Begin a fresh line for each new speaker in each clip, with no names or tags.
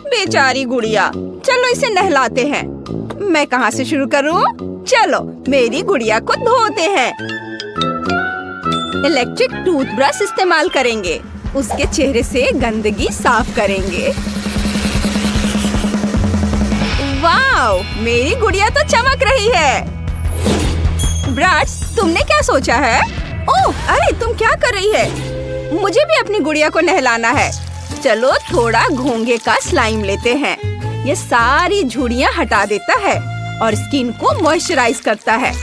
बेचारी गुड़िया, चलो इसे नहलाते हैं। मैं कहाँ से शुरू करूँ? चलो मेरी गुड़िया को धोते हैं। इलेक्ट्रिक टूथब्रश इस्तेमाल करेंगे। उसके चेहरे से गंदगी साफ करेंगे। वाओ, मेरी गुड़िया तो चमक रही है। ब्राट्स, तुमने क्या सोचा है? ओह, अरे तुम क्या कर रही है? मुझे भी अपनी गुड़िया को नहलाना है। चलो थोड़ा घोंघे का स्लाइम लेते हैं। ये सारी झुर्रियाँ हटा देता है और स्किन को मॉइस्चराइज करता है।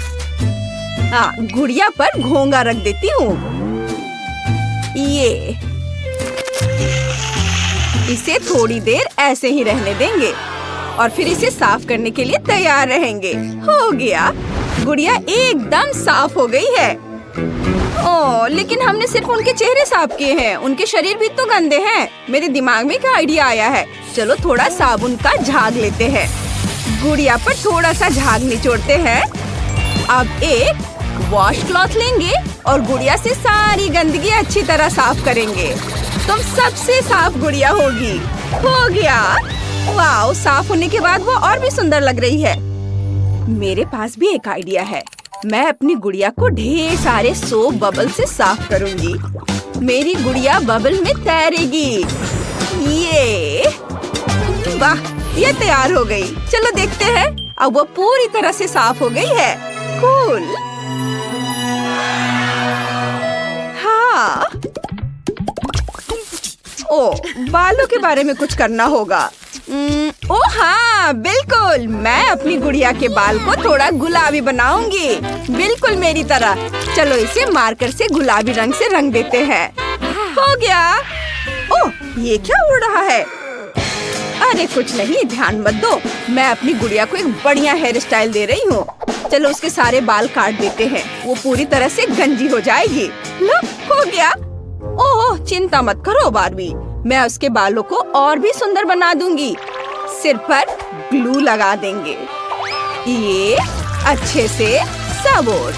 हाँ, गुड़िया पर घोंघा रख देती हूँ। ये इसे थोड़ी देर ऐसे ही रहने देंगे और फिर इसे साफ करने के लिए तैयार रहेंगे। हो गया, गुड़िया एकदम साफ हो गई है। ओह, लेकिन हमने सिर्फ उनके चेहरे साफ किए हैं, उनके शरीर भी तो गंदे हैं। मेरे दिमाग में एक आइडिया आया है। चलो थोड़ा साबुन का झाग लेते हैं। गुड़िया पर थोड़ा सा झाग निचोड़ते हैं। अब एक वॉश क्लॉथ लेंगे और गुड़िया से सारी गंदगी अच्छी तरह साफ करेंगे। तुम सबसे साफ गुड़िया होगी। हो गया। वाओ, साफ होने के बाद वो और भी सुंदर लग रही है। मेरे पास भी एक आइडिया है। मैं अपनी गुड़िया को ढेर सारे सोप बबल से साफ करूंगी। मेरी गुड़िया बबल में तैरेगी। ये वाह, ये तैयार हो गई। चलो देखते हैं। अब वो पूरी तरह से साफ हो गई है। कूल। हाँ। ओ, बालों के बारे में कुछ करना होगा। ओह हाँ, बिल्कुल। मैं अपनी गुड़िया के बाल को थोड़ा गुलाबी बनाऊंगी, बिल्कुल मेरी तरह। चलो इसे मार्कर से गुलाबी रंग से रंग देते हैं। हो गया। ओह, ये क्या उड़ रहा है? अरे कुछ नहीं, ध्यान मत दो। मैं अपनी गुड़िया को एक बढ़िया हेयर स्टाइल दे रही हूँ। चलो उसके सारे बाल काट देते हैं। वो पूरी तरह से गंजी हो जाएगी। लो, हो गया। ओह, चिंता मत करो बार्बी, मैं उसके बालों को और भी सुंदर बना दूंगी। सिर पर ग्लू लगा देंगे। ये अच्छे से सबोर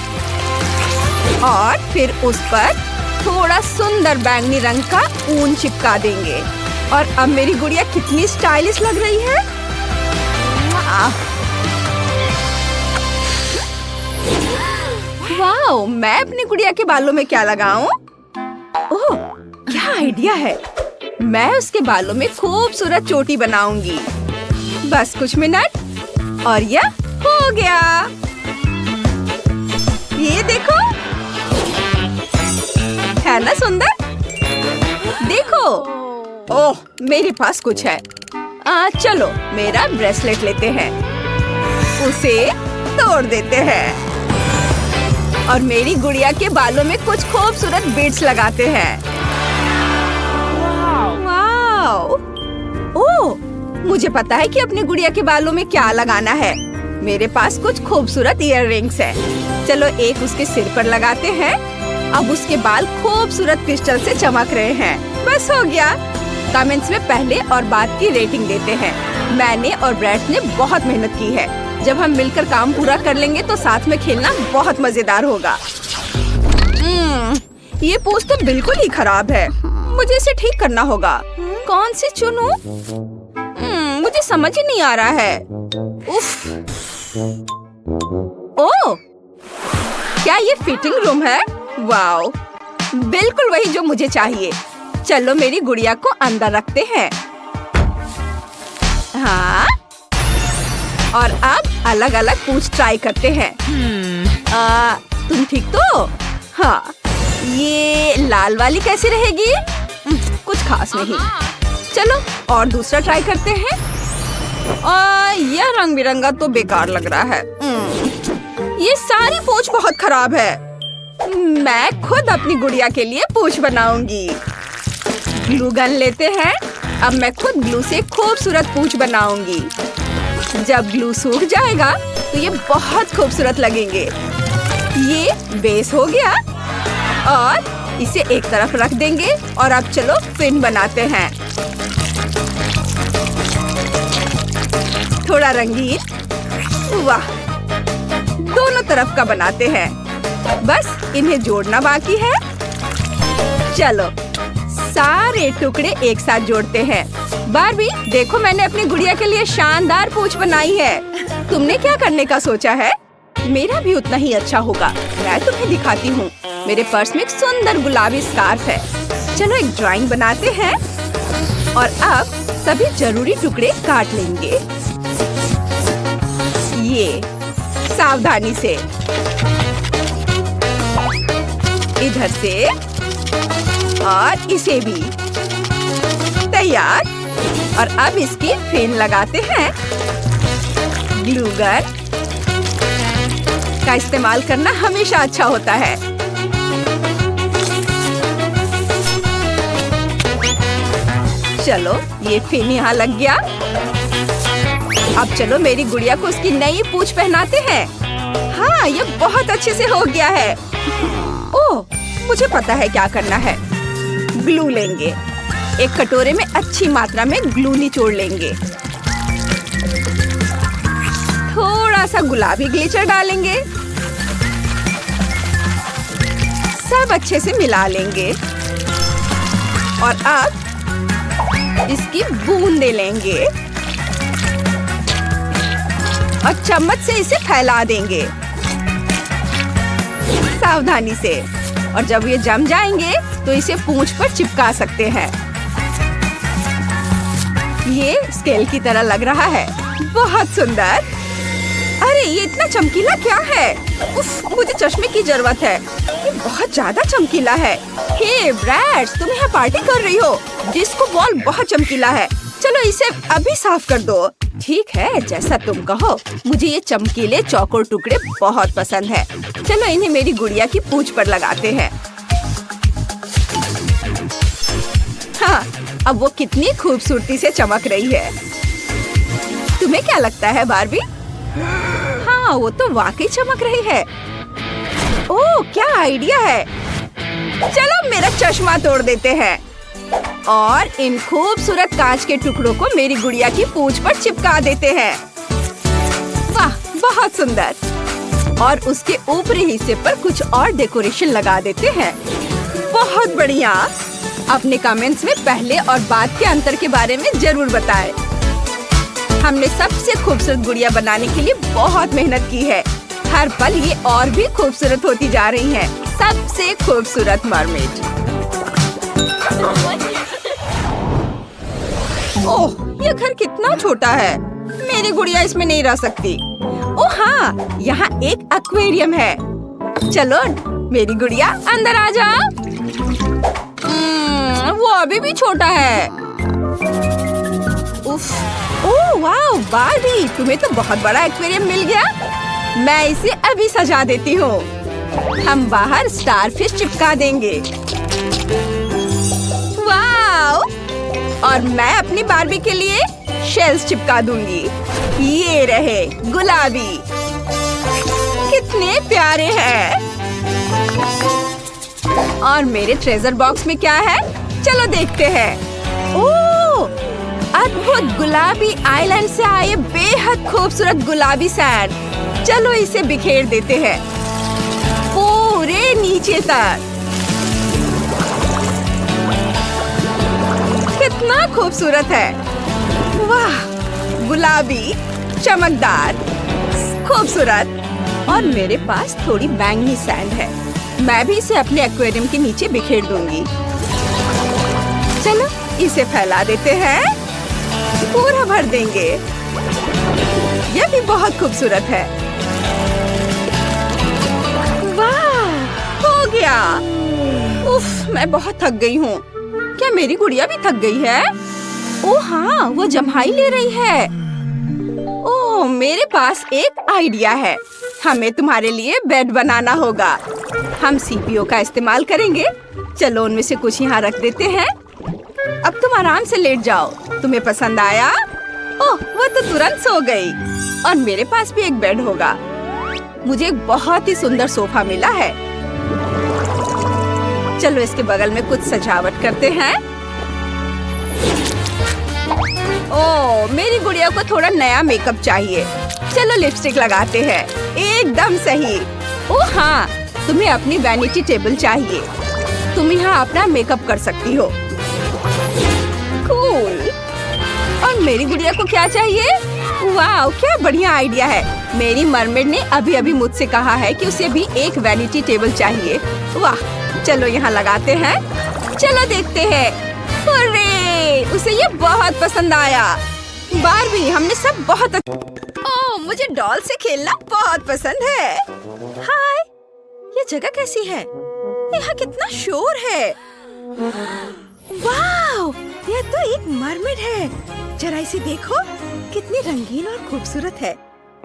और फिर उस पर थोड़ा सुंदर बैंगनी रंग का ऊन चिपका देंगे। और अब मेरी गुड़िया कितनी स्टाइलिश लग रही है। वाओ, मैं अपनी गुड़िया के बालों में क्या लगाऊं? ओह, क्या आइडिया है। मैं उसके बालों में खूबसूरत चोटी बनाऊंगी। बस कुछ मिनट और यह हो गया। ये देखो, है ना सुंदर? देखो। ओह, मेरे पास कुछ है। चलो मेरा ब्रेसलेट लेते हैं, उसे तोड़ देते हैं और मेरी गुड़िया के बालों में कुछ खूबसूरत बीड्स लगाते हैं। वाओ! ओह, मुझे पता है कि अपनी गुड़िया के बालों में क्या लगाना है। मेरे पास कुछ खूबसूरत इयररिंग्स हैं। चलो एक उसके सिर पर लगाते हैं। अब उसके बाल खूबसूरत क्रिस्टल से चमक रहे हैं। बस हो गया। कमेंट्स में पहले और बाद की रेटिंग देते हैं। मैंने और ब्रैड ने बहुत मेहनत की है। जब हम मिलकर काम पूरा कर लेंगे तो साथ में खेलना बहुत मजेदार होगा। ये पूछ तो बिल्कुल ही खराब है। मुझे इसे ठीक करना होगा। कौन सी चुनूं? मुझे समझ ही नहीं आ रहा है। उफ। ओह, क्या ये फिटिंग रूम है? वाओ, बिल्कुल वही जो मुझे चाहिए। चलो मेरी गुड़िया को अंदर रखते हैं। हाँ, और अब अलग अलग पूछ ट्राई करते हैं। तुम ठीक तो? हाँ, ये लाल वाली कैसी रहेगी? कुछ खास नहीं। चलो और दूसरा ट्राई करते हैं। यह रंग बिरंगा तो बेकार लग रहा है। ये सारी पूछ बहुत खराब है। मैं खुद अपनी गुड़िया के लिए पूछ बनाऊंगी। ग्लू गन लेते हैं। अब मैं खुद ग्लू से खूबसूरत पूछ बनाऊंगी। जब ग्लू सूख जाएगा तो ये बहुत खूबसूरत लगेंगे। ये बेस हो गया और इसे एक तरफ रख देंगे। और अब चलो फिन बनाते हैं। थोड़ा रंगीन। वाह, दोनों तरफ का बनाते हैं। बस इन्हें जोड़ना बाकी है। चलो सारे टुकड़े एक साथ जोड़ते हैं। बार्बी, देखो मैंने अपनी गुड़िया के लिए शानदार पूंछ बनाई है। तुमने क्या करने का सोचा है? मेरा भी उतना ही अच्छा होगा। मैं तुम्हें दिखाती हूँ। मेरे पर्स में एक सुंदर गुलाबी स्कार्फ है। चलो एक ड्राइंग बनाते हैं और अब सभी जरूरी टुकड़े काट लेंगे। ये सावधानी से, इधर से और इसे भी। तैयार। और अब इसकी फेन लगाते हैं। ग्लू गन का इस्तेमाल करना हमेशा अच्छा होता है। चलो ये फेन यहाँ लग गया। अब चलो मेरी गुड़िया को उसकी नई पूंछ पहनाते हैं। हाँ, ये बहुत अच्छे से हो गया है। ओह, मुझे पता है क्या करना है। ग्लू लेंगे। एक कटोरे में अच्छी मात्रा में ग्लू निचोड़ लेंगे। थोड़ा सा गुलाबी ग्लिटर डालेंगे। सब अच्छे से मिला लेंगे और अब इसकी बूंदे लेंगे और चम्मच से इसे फैला देंगे सावधानी से। और जब ये जम जाएंगे तो इसे पूंछ पर चिपका सकते हैं। ये स्केल की तरह लग रहा है। बहुत सुंदर। अरे ये इतना चमकीला क्या है? उफ, मुझे चश्मे की जरूरत है। ये बहुत ज्यादा चमकीला है। हे ब्रैड्स, तुम यहाँ पार्टी कर रही हो? डिस्को बॉल बहुत चमकीला है। चलो इसे अभी साफ कर दो। ठीक है, जैसा तुम कहो। मुझे ये चमकीले चौकोर टुकड़े बहुत पसंद है। चलो इन्हें मेरी गुड़िया की पूंछ पर लगाते हैं। हाँ, अब वो कितनी खूबसूरती से चमक रही है। तुम्हें क्या लगता है बार्बी? हाँ, वो तो वाकई चमक रही है। ओह, क्या आइडिया है। चलो मेरा चश्मा तोड़ देते हैं और इन खूबसूरत कांच के टुकड़ों को मेरी गुड़िया की पूंछ पर चिपका देते हैं। वाह, बहुत सुंदर। और उसके ऊपरी हिस्से पर कुछ और डेकोरेशन लगा देते हैं। बहुत बढ़िया। अपने कमेंट्स में पहले और बाद के अंतर के बारे में जरूर बताएं। हमने सबसे खूबसूरत गुड़िया बनाने के लिए बहुत मेहनत की है। हर पल ये और भी खूबसूरत होती जा रही है। सबसे खूबसूरत मरमेड। ओह, ये घर कितना छोटा है। मेरी गुड़िया इसमें नहीं रह सकती। ओह हाँ, यहाँ एक एक्वेरियम है। चलो मेरी गुड़िया अंदर आ जाओ। वो अभी भी छोटा है। उफ, ओह वाह बार्बी, तुम्हें तो बहुत बड़ा एक्वेरियम मिल गया। मैं इसे अभी सजा देती हूँ। हम बाहर स्टारफिश चिपका देंगे। वाह! और मैं अपनी बार्बी के लिए शेल्स चिपका दूंगी। ये रहे गुलाबी। कितने प्यारे हैं। और मेरे ट्रेजर बॉक्स में क्या है? चलो देखते हैं। ओह, अद्भुत गुलाबी आइलैंड से आए बेहद खूबसूरत गुलाबी सैंड। चलो इसे बिखेर देते हैं पूरे नीचे तक। कितना खूबसूरत है। वाह, गुलाबी, चमकदार, खूबसूरत। और मेरे पास थोड़ी बैंगनी सैंड है। मैं भी इसे अपने एक्वेरियम के नीचे बिखेर दूंगी। चलो इसे फैला देते हैं। पूरा भर देंगे। यह भी बहुत खूबसूरत है। वाह, हो गया। उफ, मैं बहुत थक गई हूँ। क्या मेरी गुड़िया भी थक गई है? ओह हाँ, वो जम्हाई ले रही है। ओह, मेरे पास एक आइडिया है। हमें तुम्हारे लिए बेड बनाना होगा। हम सीपीयू का इस्तेमाल करेंगे। चलो उनमें से कुछ यहाँ रख देते हैं। अब तुम आराम से लेट जाओ। तुम्हें पसंद आया? ओह, वो तो तुरंत सो गई। और मेरे पास भी एक बेड होगा। मुझे एक बहुत ही सुंदर सोफा मिला है। चलो इसके बगल में कुछ सजावट करते हैं। ओह, मेरी गुड़िया को थोड़ा नया मेकअप चाहिए। चलो लिपस्टिक लगाते हैं। एकदम सही। ओह हाँ, तुम्हें अपनी वैनिटी टेबल चाहिए। तुम यहाँ अपना मेकअप कर सकती हो। मेरी गुड़िया को क्या चाहिए? वाह, क्या बढ़िया आइडिया है। मेरी मरमेड ने अभी अभी मुझसे कहा है कि उसे भी एक वैनिटी टेबल चाहिए। वाह, चलो यहाँ लगाते हैं। चलो देखते हैं। अरे, उसे ये बहुत पसंद आया। बारबी, हमने सब बहुत ओह, मुझे डॉल से खेलना बहुत पसंद है। हाय, ये जगह कैसी है? यहाँ कितना शोर है। वाह, यह तो एक मरमेड है। जरा इसे देखो, कितनी रंगीन और खूबसूरत है।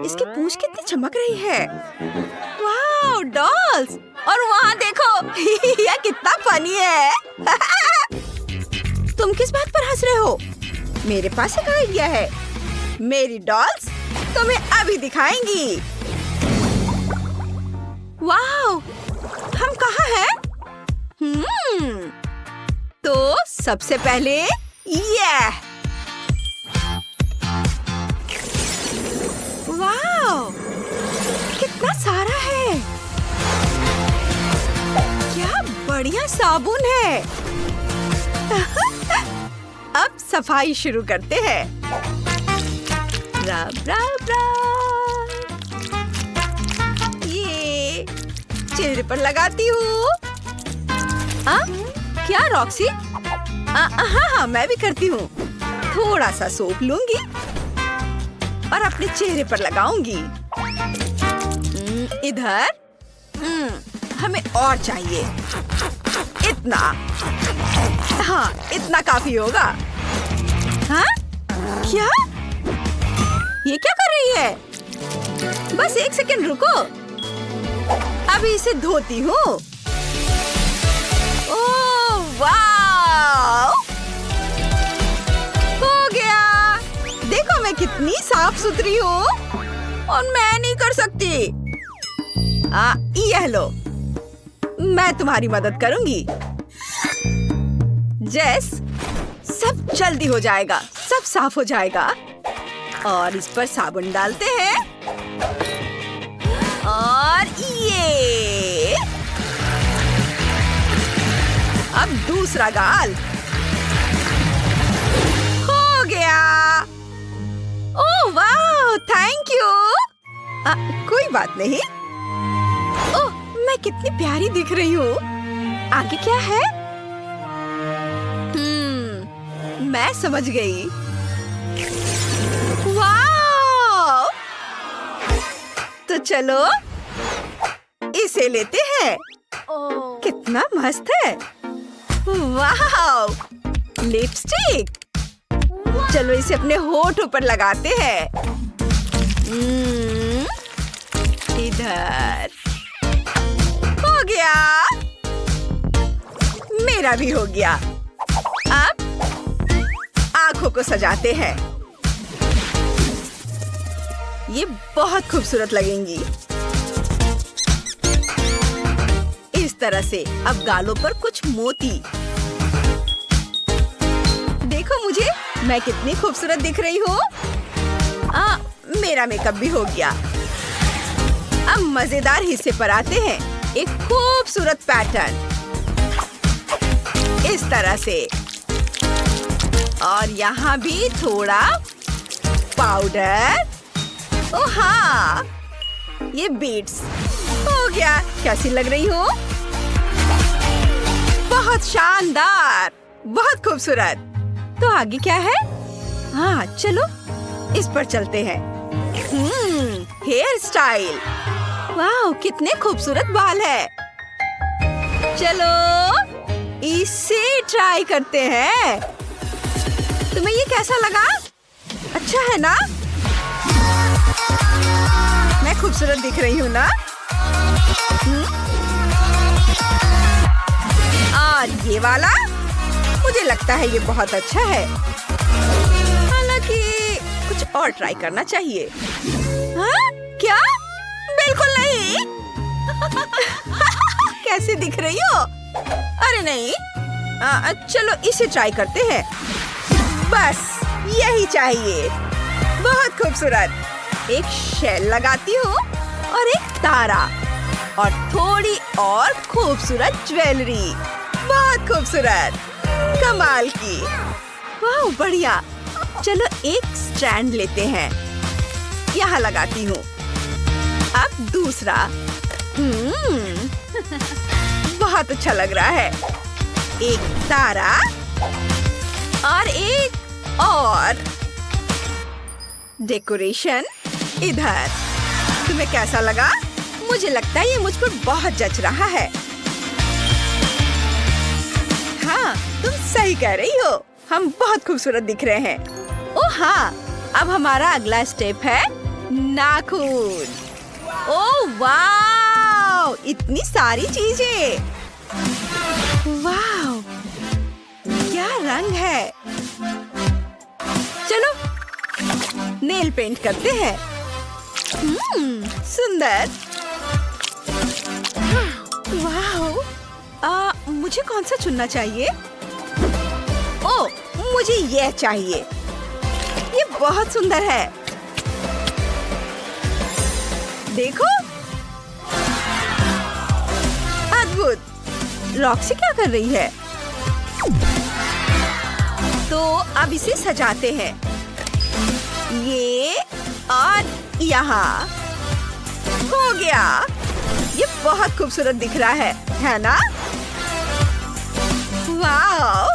इसकी पूंछ कितनी चमक रही है। वाह, डॉल्स। और वहाँ देखो, यह कितना फनी है। तुम किस बात पर हंस रहे हो? मेरे पास एक आइडिया है। मेरी डॉल्स तुम्हें अभी दिखाएंगी। वाह, हम कहाँ हैं? तो सबसे पहले ये। वाह, कितना सारा है। क्या बढ़िया साबुन है। अब सफाई शुरू करते हैं। रब रब रब। ये चेहरे पर लगाती हूँ। क्या रॉक्सी? हाँ, मैं भी करती हूँ। थोड़ा सा सोप लूंगी और अपने चेहरे पर लगाऊंगी। इधर। हमें और चाहिए। इतना। हाँ, इतना काफी होगा। हाँ? क्या? ये क्या कर रही है? बस एक सेकंड रुको। अभी इसे धोती हूँ। ओह, वाव! हो गया। देखो मैं कितनी साफ सुथरी हूँ। और मैं नहीं कर सकती। यह लो, मैं तुम्हारी मदद करूंगी। जेस, सब जल्दी हो जाएगा, सब साफ हो जाएगा। और इस पर साबुन डालते हैं। और ये। अब दूसरा गाल। हो गया। ओह वाह, थैंक यू। कोई बात नहीं। ओह, मैं कितनी प्यारी दिख रही हूँ। आगे क्या है? मैं समझ गई। वाह! तो चलो इसे लेते हैं। कितना मस्त है। वाह! लिपस्टिक। चलो इसे अपने होठों पर लगाते हैं। इधर। हो गया। मेरा भी हो गया। अब आँखों को सजाते हैं। ये बहुत खूबसूरत लगेंगी। इस तरह से। अब गालों पर कुछ मोती। देखो मुझे, मैं कितनी खूबसूरत दिख रही हूँ। मेरा मेकअप भी हो गया। अब मजेदार हिस्से पर आते हैं। एक खूबसूरत पैटर्न। इस तरह से। और यहाँ भी थोड़ा पाउडर। ओह हाँ, ये बीट्स। हो गया। कैसी लग रही हूँ? बहुत शानदार, बहुत खूबसूरत। तो आगे क्या है? हाँ, चलो इस पर चलते हैं। Hair style. वाह, कितने खूबसूरत बाल है। चलो इसे ट्राई करते हैं। तुम्हें ये कैसा लगा? अच्छा है ना? मैं खूबसूरत दिख रही हूँ ना? और ये वाला मुझे लगता है ये बहुत अच्छा है। हालांकि कुछ और ट्राई करना चाहिए। हाँ? क्या? बिल्कुल नहीं। कैसे दिख रही हो? अरे नहीं। चलो इसे ट्राई करते हैं। बस यही चाहिए। बहुत खूबसूरत। एक शेल लगाती हूँ और एक तारा और थोड़ी और खूबसूरत ज्वेलरी। बहुत खूबसूरत, कमाल की। वाह बढ़िया। चलो एक स्ट्रैंड लेते हैं, यहाँ लगाती हूँ। अब दूसरा। बहुत अच्छा लग रहा है। एक तारा और एक और डेकोरेशन इधर। तुम्हें कैसा लगा? मुझे लगता है ये मुझ पर बहुत जच रहा है। हाँ, तुम सही कह रही हो। हम बहुत खूबसूरत दिख रहे हैं। ओह हाँ, अब हमारा अगला स्टेप है नाखून। ओह वाव, इतनी सारी चीजें। वाव, क्या रंग है। चलो नेल पेंट करते हैं। सुंदर। वाव, मुझे कौन सा चुनना चाहिए? ओह, मुझे यह चाहिए। ये बहुत सुंदर है। देखो, अद्भुत। रॉक्सी क्या कर रही है? तो अब इसे सजाते हैं। ये और यहाँ हो गया। ये बहुत खूबसूरत दिख रहा है ना? वाव।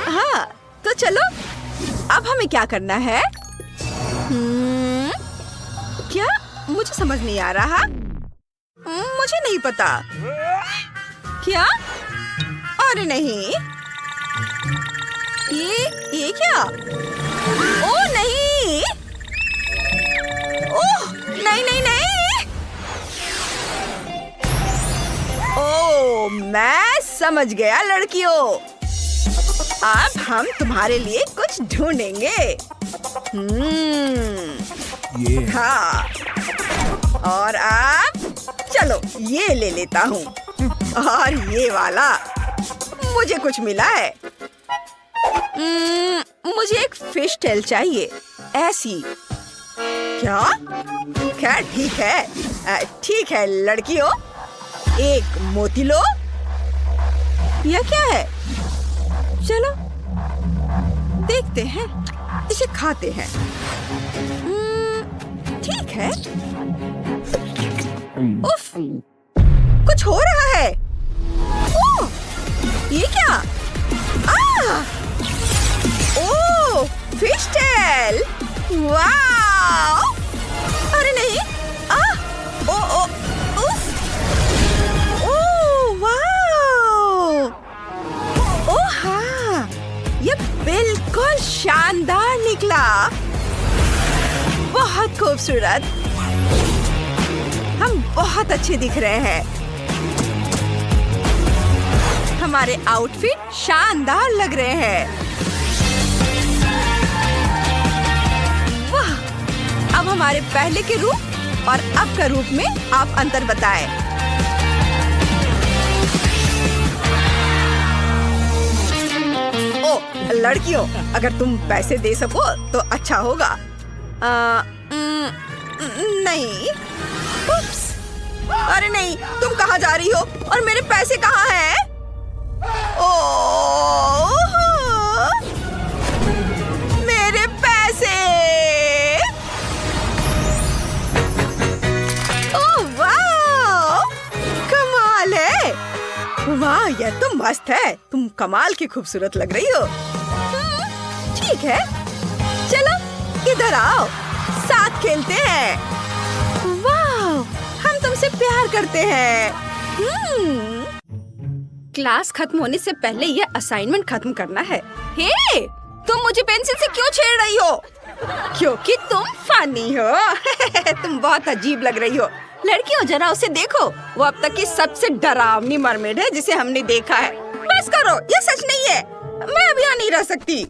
हाँ, तो चलो अब हमें क्या करना है? क्या? मुझे समझ नहीं आ रहा। मुझे नहीं पता। क्या? अरे नहीं, ये क्या? ओह नहीं, ओह नहीं नहीं नहीं। ओह, मैं समझ गया लड़कियों। अब हम तुम्हारे लिए कुछ ढूंढेंगे। हाँ, और अब चलो ये ले लेता हूँ। और ये वाला मुझे कुछ मिला है। मुझे एक फिश टेल चाहिए, ऐसी। क्या? खैर ठीक है लड़कियों, एक मोती लो। यह क्या है? चलो देखते हैं, इसे खाते हैं। ठीक है। उफ, कुछ हो रहा है। ओह, ये क्या? ओह, फिश टेल। वाव। अरे नहीं। उफ। ओह वाव। ओह हाँ, ये बिल्कुल शानदार निकला। बहुत खूबसूरत। हम बहुत अच्छे दिख रहे हैं। हमारे आउटफिट शानदार लग रहे हैं। वाह, अब हमारे पहले के रूप और अब का रूप में आप अंतर बताएं। ओ लड़कियों, अगर तुम पैसे दे सको तो अच्छा होगा। नहीं। उप्स। अरे नहीं, तुम कहाँ जा रही हो और मेरे पैसे कहाँ हैं? ओह, मेरे पैसे। ओह वाह, कमाल है। वाह, यह तो मस्त है। तुम कमाल की खूबसूरत लग रही हो। ठीक है, चलो इधर आओ, साथ खेलते हैं। वाह, हम तुमसे प्यार करते हैं। क्लास खत्म होने से पहले यह असाइनमेंट खत्म करना है। हे, तुम मुझे पेंसिल से क्यों छेड़ रही हो? क्योंकि तुम फनी हो। तुम बहुत अजीब लग रही हो। लड़कियों, जरा उसे देखो। वो अब तक की सबसे डरावनी मरमेड है जिसे हमने देखा है। बस करो, ये सच नहीं है। मैं अब यहाँ नहीं रह सकती।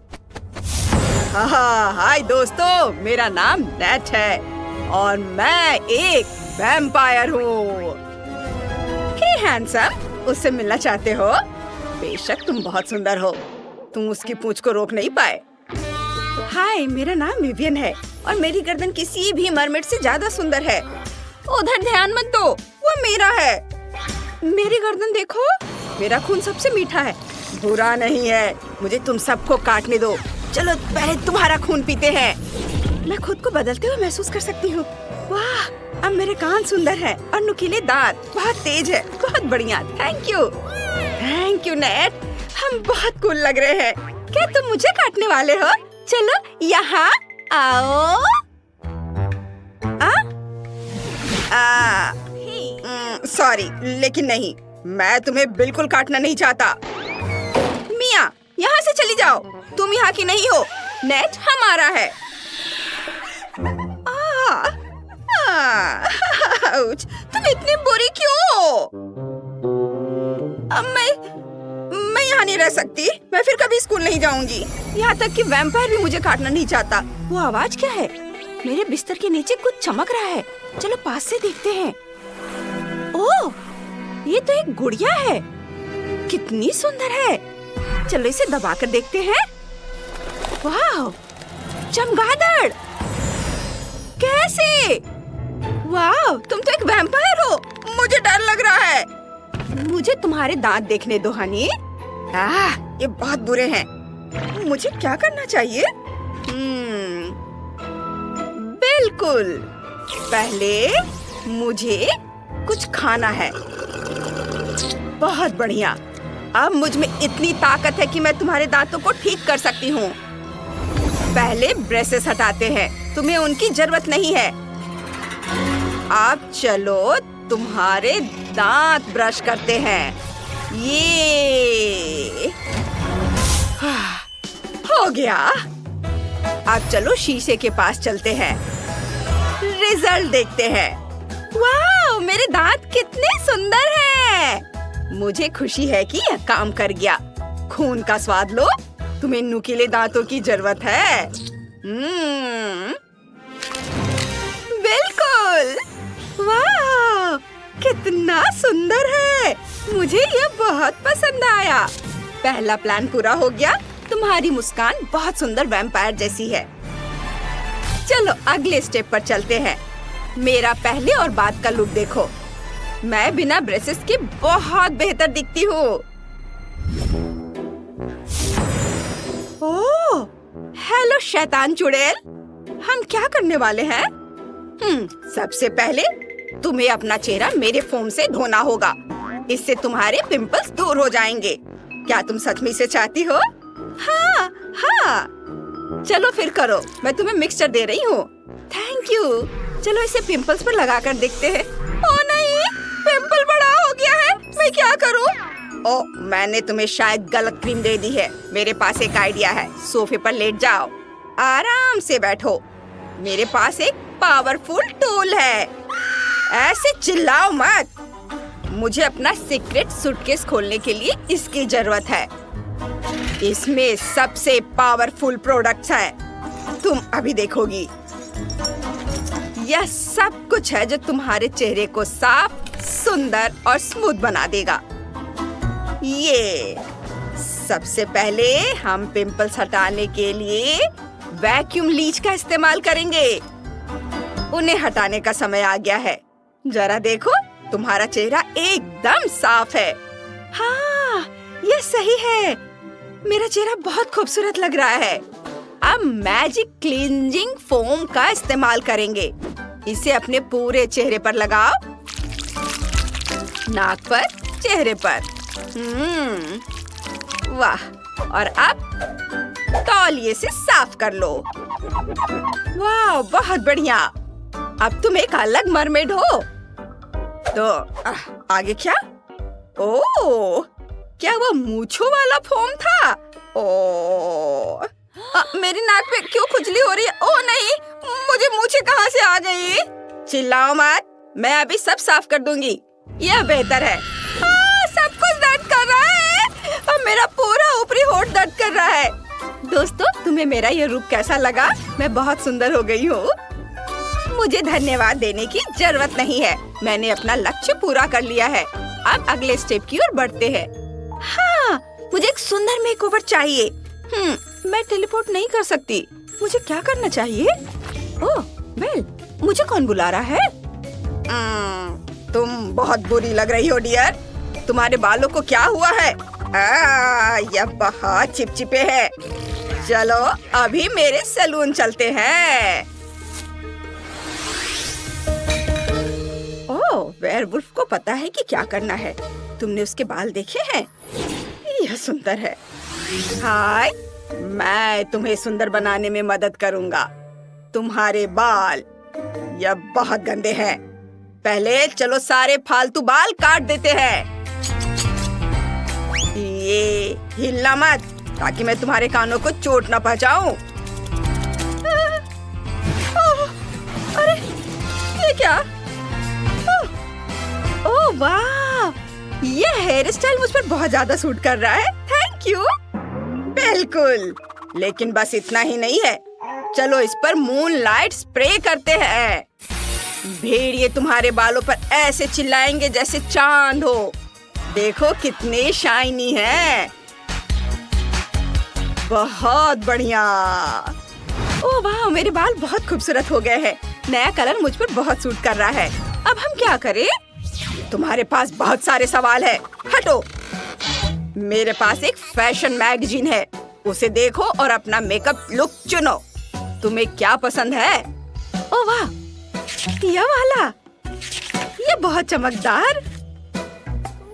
हाय दोस्तों, मेरा नाम नेट है और मैं एक वैम्पायर हूँ। हे हैंडसम, उससे मिलना चाहते हो? बेशक तुम बहुत सुंदर हो। तुम उसकी पूंछ को रोक नहीं पाए। हाय, मेरा नाम विवियन है और मेरी गर्दन किसी भी मरमेड से ज्यादा सुंदर है। उधर ध्यान मत दो, वो मेरा है। मेरी गर्दन देखो, मेरा खून सबसे मीठा है। बुरा नहीं है, मुझे तुम सबको काटने दो। चलो पहले तुम्हारा खून पीते हैं। मैं खुद को बदलते हुए महसूस कर सकती हूँ। वाह, अब मेरे कान सुंदर हैं और नुकीले दांत बहुत तेज है। बहुत बढ़िया, थैंक यू नेट, हम बहुत कूल लग रहे हैं। क्या तुम मुझे काटने वाले हो? चलो यहाँ आओ। सॉरी, लेकिन नहीं, मैं तुम्हें बिल्कुल काटना नहीं चाहता। मिया, यहाँ से चली जाओ, तुम यहाँ की नहीं हो। नेट हमारा है। आउच, तुम इतनी बुरी क्यों हो? अब मैं यहाँ नहीं रह सकती। मैं फिर कभी स्कूल नहीं जाऊंगी। यहाँ तक कि वैम्पायर भी मुझे काटना नहीं चाहता। वो आवाज क्या है? मेरे बिस्तर के नीचे कुछ चमक रहा है। चलो पास से देखते हैं। ओह, ये तो एक गुड़िया है। कितनी सुंदर है। चलो इसे दबाकर देखते हैं। वाह, चमगादड़! कैसे? वाह, तुम तो एक वैम्पायर हो। मुझे डर लग रहा है। मुझे तुम्हारे दांत देखने दो हनी। ये बहुत बुरे हैं। मुझे क्या करना चाहिए? बिल्कुल, पहले मुझे कुछ खाना है। बहुत बढ़िया। अब मुझ में इतनी ताकत है कि मैं तुम्हारे दांतों को ठीक कर सकती हूँ। पहले ब्रेसेस हटाते हैं, तुम्हें उनकी जरूरत नहीं है। अब चलो तुम्हारे दांत ब्रश करते हैं। ये हो गया। अब चलो शीशे के पास चलते हैं, रिजल्ट देखते हैं। वाह, मेरे दांत कितने सुंदर हैं। मुझे खुशी है कि यह काम कर गया। खून का स्वाद लो, तुम्हें नुकीले दांतों की जरूरत है। बिल्कुल। वाह, कितना सुंदर है। मुझे यह बहुत पसंद आया। पहला प्लान पूरा हो गया। तुम्हारी मुस्कान बहुत सुंदर वैम्पायर जैसी है। चलो अगले स्टेप पर चलते हैं। मेरा पहले और बाद का लुक देखो। मैं बिना ब्रेसेस के बहुत बेहतर दिखती हूँ। ओह, हेलो शैतान चुड़ैल। हम क्या करने वाले हैं? सबसे पहले तुम्हें अपना चेहरा मेरे फोम से धोना होगा। इससे तुम्हारे पिंपल्स दूर हो जाएंगे। क्या तुम सच में इसे चाहती हो? हाँ। चलो फिर करो, मैं तुम्हें मिक्सचर दे रही हूँ। Thank you. चलो इसे पिंपल्स पर लगाकर देखते हैं। ओह नहीं, पिंपल बड़ा हो गया है। मैं क्या करूँ? ओह, मैंने तुम्हें शायद गलत क्रीम दे दी है। मेरे पास एक आइडिया है। सोफे पर लेट जाओ, आराम से बैठो। मेरे पास एक पावरफुल टूल है। ऐसे चिल्लाओ मत। मुझे अपना सीक्रेट सूटकेस खोलने के लिए इसकी जरूरत है। इसमें सबसे पावरफुल प्रोडक्ट्स हैं। तुम अभी देखोगी। यह सब कुछ है जो तुम्हारे चेहरे को साफ, सुंदर और स्मूथ बना देगा। ये सबसे पहले हम पिंपल्स हटाने के लिए वैक्यूम लीच का इस्तेमाल करेंगे। उन्हें हटाने का समय आ गया है। जरा देखो, तुम्हारा चेहरा एकदम साफ है। हाँ, ये सही है। मेरा चेहरा बहुत खूबसूरत लग रहा है। अब मैजिक क्लींजिंग फोम का इस्तेमाल करेंगे। इसे अपने पूरे चेहरे पर लगाओ, नाक पर, चेहरे पर। वाह, और अब तौलिए से साफ कर लो। वाह, बहुत बढ़िया। अब तुम एक अलग मरमेड हो। तो आगे क्या? ओह, क्या वो मूंछों वाला फोम था? ओह, मेरी नाक पे क्यों खुजली हो रही है? ओह नहीं, मुझे मूंछें कहाँ से आ गई? चिल्लाओ मत, मैं अभी सब साफ कर दूंगी। यह बेहतर है। सब कुछ दर्द कर रहा है और मेरा पूरा ऊपरी होंठ दर्द कर रहा है। दोस्तों, तुम्हें मेरा यह रूप कैसा लगा? मैं बहुत सुंदर हो गई हूँ। मुझे धन्यवाद देने की जरूरत नहीं है। मैंने अपना लक्ष्य पूरा कर लिया है। अब अगले स्टेप की ओर बढ़ते हैं। हाँ, मुझे एक सुंदर मेकओवर चाहिए। मैं टेलीपोर्ट नहीं कर सकती। मुझे क्या करना चाहिए? ओह, वेल, मुझे कौन बुला रहा है? तुम बहुत बुरी लग रही हो डियर। तुम्हारे बालों को क्या हुआ है? यह बहुत चिपचिपे है। चलो अभी मेरे सैलून चलते हैं। ओह, वेयरवुल्फ को पता है कि क्या करना है। तुमने उसके बाल देखे हैं? यह सुंदर है। हाय, मैं तुम्हें सुंदर बनाने में मदद करूंगा। तुम्हारे बाल यह बहुत गंदे हैं। पहले चलो सारे फालतू बाल काट देते हैं। ये हिलना मत ताकि मैं तुम्हारे कानों को चोट न पहुंचाऊं। अरे ये क्या? ओह वाह, ये हेयर स्टाइल मुझ पर बहुत ज्यादा सूट कर रहा है। Thank you. बिल्कुल, लेकिन बस इतना ही नहीं है। चलो इस पर मूनलाइट स्प्रे करते हैं। भेड़िए तुम्हारे बालों पर ऐसे चिल्लाएंगे जैसे चांद हो। देखो कितने शाइनी हैं। बहुत बढ़िया। ओह वाह, मेरे बाल बहुत खूबसूरत हो गए हैं। नया कलर मुझ पर बहुत सूट कर रहा है। अब हम क्या करें? तुम्हारे पास बहुत सारे सवाल है। हटो। मेरे पास एक फैशन मैगजीन है, उसे देखो और अपना मेकअप लुक चुनो। तुम्हें क्या पसंद है? ओह वाह, यह वाला। ये बहुत चमकदार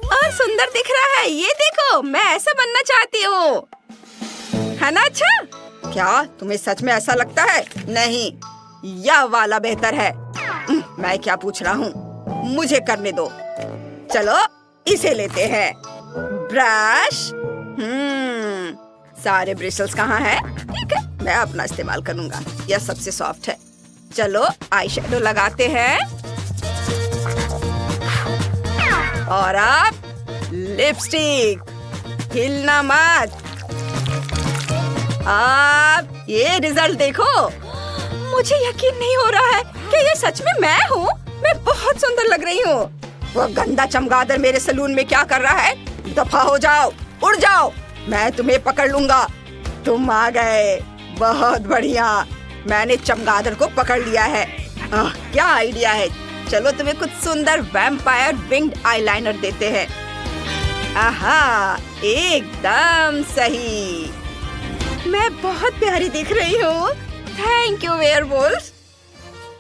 और सुंदर दिख रहा है। ये देखो, मैं ऐसा बनना चाहती हूँ, है ना? अच्छा, क्या तुम्हें सच में ऐसा लगता है? नहीं, यह वाला बेहतर है। मैं क्या पूछ रहा हूँ, मुझे करने दो। चलो इसे लेते हैं। ब्रश। सारे ब्रिसल्स कहाँ हैं? ठीक है, मैं अपना इस्तेमाल करूँगा। यह सबसे सॉफ्ट है। चलो आई शेडो लगाते हैं और अब लिपस्टिक। हिलना मत। अब ये रिजल्ट देखो। मुझे यकीन नहीं हो रहा है कि ये सच में मैं हूँ। मैं बहुत सुंदर लग रही हूँ। वो गंदा चमगादड़ मेरे सैलून में क्या कर रहा है? दफा हो जाओ, उड़ जाओ, मैं तुम्हें पकड़ लूंगा। तुम आ गए, बहुत बढ़िया। मैंने चमगादड़ को पकड़ लिया है। क्या आइडिया है। चलो तुम्हें कुछ सुंदर वैम्पायर विंग्ड आईलाइनर देते हैं। आहा, एकदम सही। मैं बहुत प्यारी दिख रही हूँ। Thank you werewolf.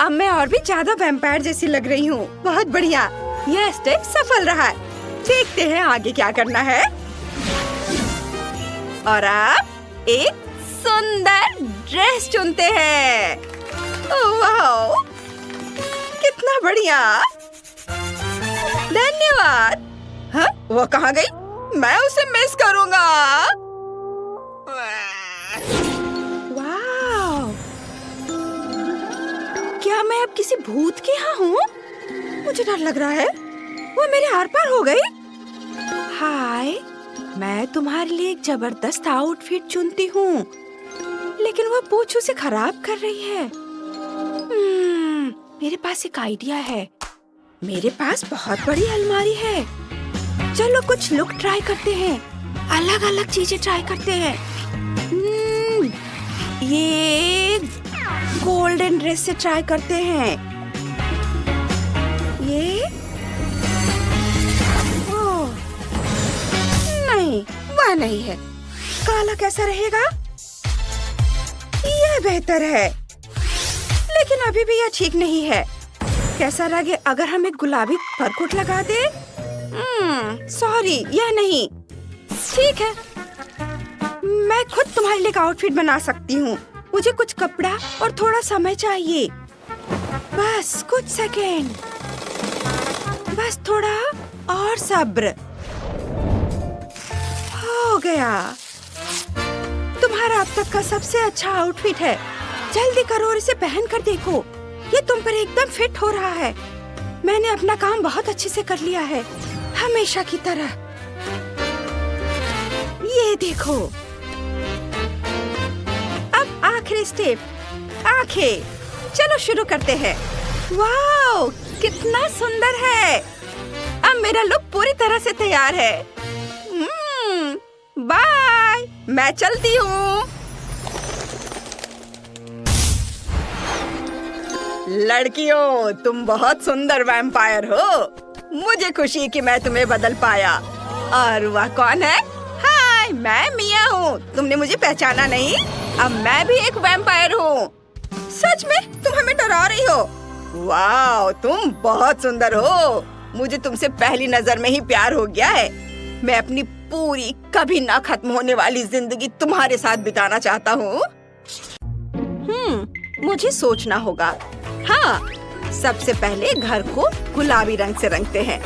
अब मैं और भी ज्यादा वैम्पायर जैसी लग रही हूँ। बहुत बढ़िया, यह स्टेप सफल रहा। देखते हैं आगे क्या करना है। और अब एक सुंदर ड्रेस चुनते हैं। वाह, कितना बढ़िया। धन्यवाद। हाँ, वो कहाँ गई? मैं उसे मिस करूँगा। वाह, क्या मैं अब किसी भूत के यहाँ हूँ? मुझे डर लग रहा है। वो मेरे आर पार हो गई। हाय, मैं तुम्हारे लिए एक जबरदस्त आउटफिट चुनती हूँ, लेकिन वो पूंछ उसे खराब कर रही है। मेरे पास एक आइडिया है। मेरे पास बहुत बड़ी अलमारी है। चलो कुछ लुक ट्राई करते हैं। अलग अलग चीजें ट्राई करते हैं। ये गोल्डन ड्रेस से ट्राई करते हैं। ये नहीं, वह नहीं है। काला कैसा रहेगा? यह बेहतर है, लेकिन अभी भी यह ठीक नहीं है। कैसा लगे अगर हम एक गुलाबी फरकोट लगा दे? सॉरी, यह नहीं। ठीक है, मैं खुद तुम्हारे लिए एक आउटफिट बना सकती हूँ। मुझे कुछ कपड़ा और थोड़ा समय चाहिए। बस कुछ सेकेंड, बस थोड़ा और सब्र। हो गया। तुम्हारा अब तक का सबसे अच्छा आउटफिट है। जल्दी करो और इसे पहन कर देखो। ये तुम पर एकदम फिट हो रहा है। मैंने अपना काम बहुत अच्छे से कर लिया है, हमेशा की तरह। ये देखो। अब आखिरी स्टेप, आंखें। चलो शुरू करते हैं। वाओ, कितना सुंदर है। अब मेरा लुक पूरी तरह से तैयार है। बाय, मैं चलती हूँ। लड़कियों, तुम बहुत सुंदर वैम्पायर हो। मुझे खुशी कि मैं तुम्हें बदल पाया। और वह कौन है? हाय, मैं मिया हूँ। तुमने मुझे पहचाना नहीं? अब मैं भी एक वैम्पायर हूँ। सच में तुम हमें डरा रही हो? वाह, तुम बहुत सुंदर हो। मुझे तुमसे पहली नजर में ही प्यार हो गया है। मैं अपनी पूरी कभी ना खत्म होने वाली जिंदगी तुम्हारे साथ बिताना चाहता हूँ। मुझे सोचना होगा। हाँ, सबसे पहले घर को गुलाबी रंग से रंगते हैं।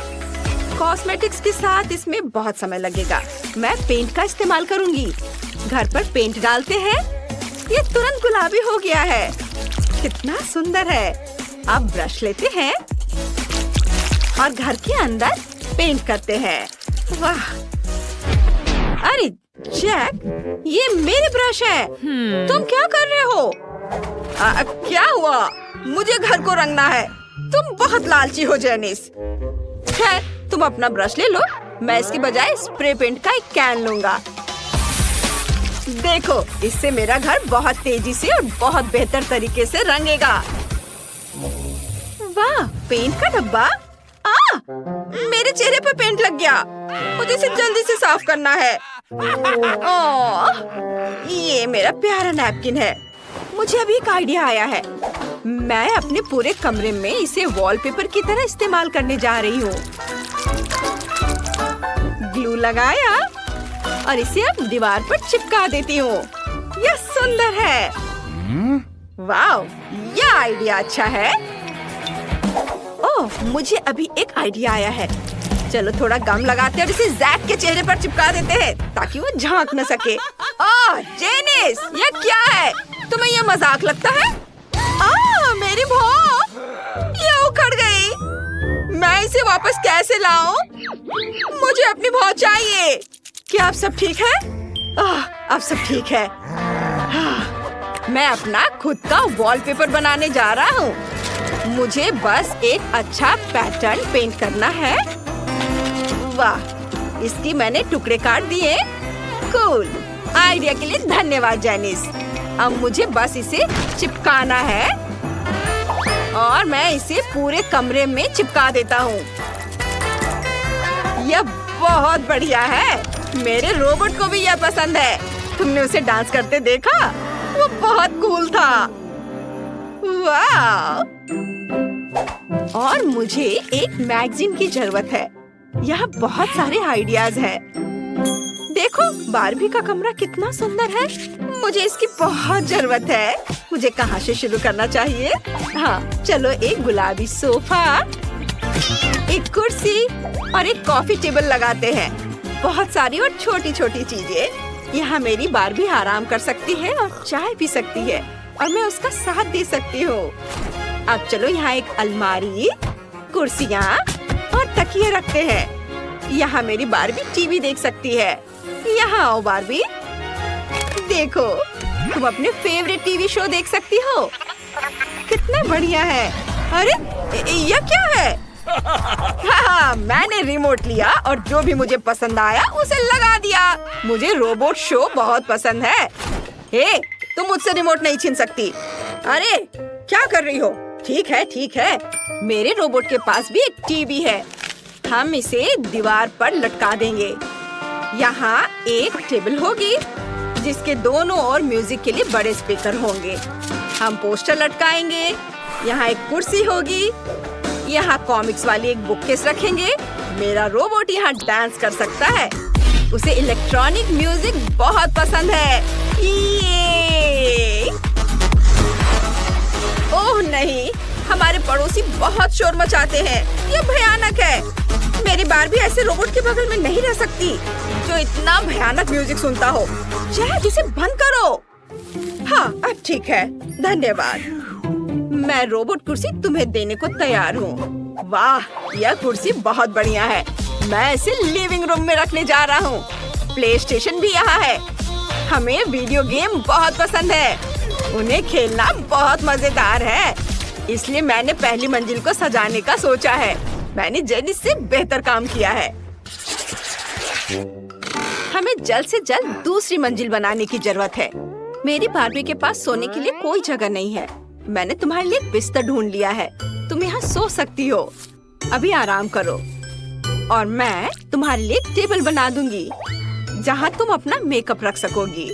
कॉस्मेटिक्स के साथ इसमें बहुत समय लगेगा। मैं पेंट का इस्तेमाल करूंगी। घर पर पेंट डालते हैं। ये तुरंत गुलाबी हो गया है। कितना सुंदर है। अब ब्रश लेते हैं और घर के अंदर पेंट करते हैं। वाह! अरे जैक, ये मेरे ब्रश है। तुम क्या कर रहे हो? क्या हुआ? मुझे घर को रंगना है। तुम बहुत लालची हो जेनिस। खैर, तुम अपना ब्रश ले लो। मैं इसके बजाय स्प्रे पेंट का एक कैन लूंगा। देखो, इससे मेरा घर बहुत तेजी से और बहुत बेहतर तरीके से रंगेगा। वाह, पेंट का डब्बा। मेरे चेहरे पर पेंट लग गया। मुझे इसे जल्दी से साफ करना है। ये मेरा प्यारा नैपकिन है। मुझे अभी एक आइडिया आया है। मैं अपने पूरे कमरे में इसे वॉलपेपर की तरह इस्तेमाल करने जा रही हूँ। ग्लू लगाया और इसे अब दीवार पर चिपका देती हूँ। यह सुंदर है। वाह, यह आइडिया अच्छा है। ओह, मुझे अभी एक आइडिया आया है। चलो थोड़ा गम लगाते हैं और इसे जैक के चेहरे पर चिपका देते हैं ताकि वो झांक न सके। जेनिस, ये क्या है? तुम्हें ये मजाक लगता है? मेरी भौं! ये उखड़ गई। मैं इसे वापस कैसे लाऊं? मुझे अपनी भौं चाहिए। क्या आप सब ठीक है? अब सब ठीक है। मैं अपना खुद का वॉलपेपर बनाने जा रहा हूँ। मुझे बस एक अच्छा पैटर्न पेंट करना है। वाह, इसकी मैंने टुकड़े काट दिए। कूल, आइडिया के लिए धन्यवाद जेनिस। अब मुझे बस इसे चिपकाना है और मैं इसे पूरे कमरे में चिपका देता हूँ। यह बहुत बढ़िया है। मेरे रोबोट को भी यह पसंद है। तुमने उसे डांस करते देखा? वो बहुत कूल था। वाह! और मुझे एक मैगजीन की जरूरत है। यहाँ बहुत सारे आइडियाज हैं। देखो, बारबी का कमरा कितना सुंदर है। मुझे इसकी बहुत जरूरत है। मुझे कहाँ से शुरू करना चाहिए? हाँ, चलो एक गुलाबी सोफा, एक कुर्सी और एक कॉफी टेबल लगाते हैं। बहुत सारी और छोटी छोटी चीजें। यहाँ मेरी बारबी आराम कर सकती है और चाय पी सकती है और मैं उसका साथ दे सकती हूँ। अब चलो यहाँ एक अलमारी, कुर्सियाँ और तकिए रखते हैं। यहाँ मेरी बारबी टीवी देख सकती है। यहाँ आओ बारबी। देखो, तुम अपने फेवरेट टीवी शो देख सकती हो। कितना बढ़िया है। अरे, यह क्या है? हाँ, मैंने रिमोट लिया और जो भी मुझे पसंद आया उसे लगा दिया। मुझे रोबोट शो बहुत पसंद है। हे, तुम मुझसे रिमोट नहीं छीन सकती। अरे, क्या कर रही हो? ठीक है, ठीक है। मेरे रोबोट के पास भी एक टीवी है। हम इसे दीवार पर लटका देंगे। यहाँ एक टेबल होगी जिसके दोनों ओर म्यूजिक के लिए बड़े स्पीकर होंगे। हम पोस्टर लटकाएंगे। यहाँ एक कुर्सी होगी। यहाँ कॉमिक्स वाली एक बुककेस रखेंगे। मेरा रोबोट यहाँ डांस कर सकता है। उसे इलेक्ट्रॉनिक म्यूजिक बहुत पसंद है। ये! ओह नहीं, हमारे पड़ोसी बहुत शोर मचाते हैं। ये भयानक है। मेरी बारबी ऐसे रोबोट के बगल में नहीं रह सकती जो इतना भयानक म्यूजिक सुनता हो। जैक, इसे बंद करो। हाँ, अब ठीक है, धन्यवाद। मैं रोबोट कुर्सी तुम्हें देने को तैयार हूँ। वाह, यह कुर्सी बहुत बढ़िया है। मैं इसे लिविंग रूम में रखने जा रहा हूँ। प्ले स्टेशन भी यहाँ है। हमें वीडियो गेम बहुत पसंद है। उन्हें खेलना बहुत मजेदार है। इसलिए मैंने पहली मंजिल को सजाने का सोचा है। मैंने जेनिस से बेहतर काम किया है। हमें जल्द से जल्द दूसरी मंजिल बनाने की जरूरत है। मेरी बारबी के पास सोने के लिए कोई जगह नहीं है। मैंने तुम्हारे लिए बिस्तर ढूंढ लिया है। तुम यहाँ सो सकती हो। अभी आराम करो और मैं तुम्हारे लिए एक टेबल बना दूंगी जहाँ तुम अपना मेकअप रख सकोगी।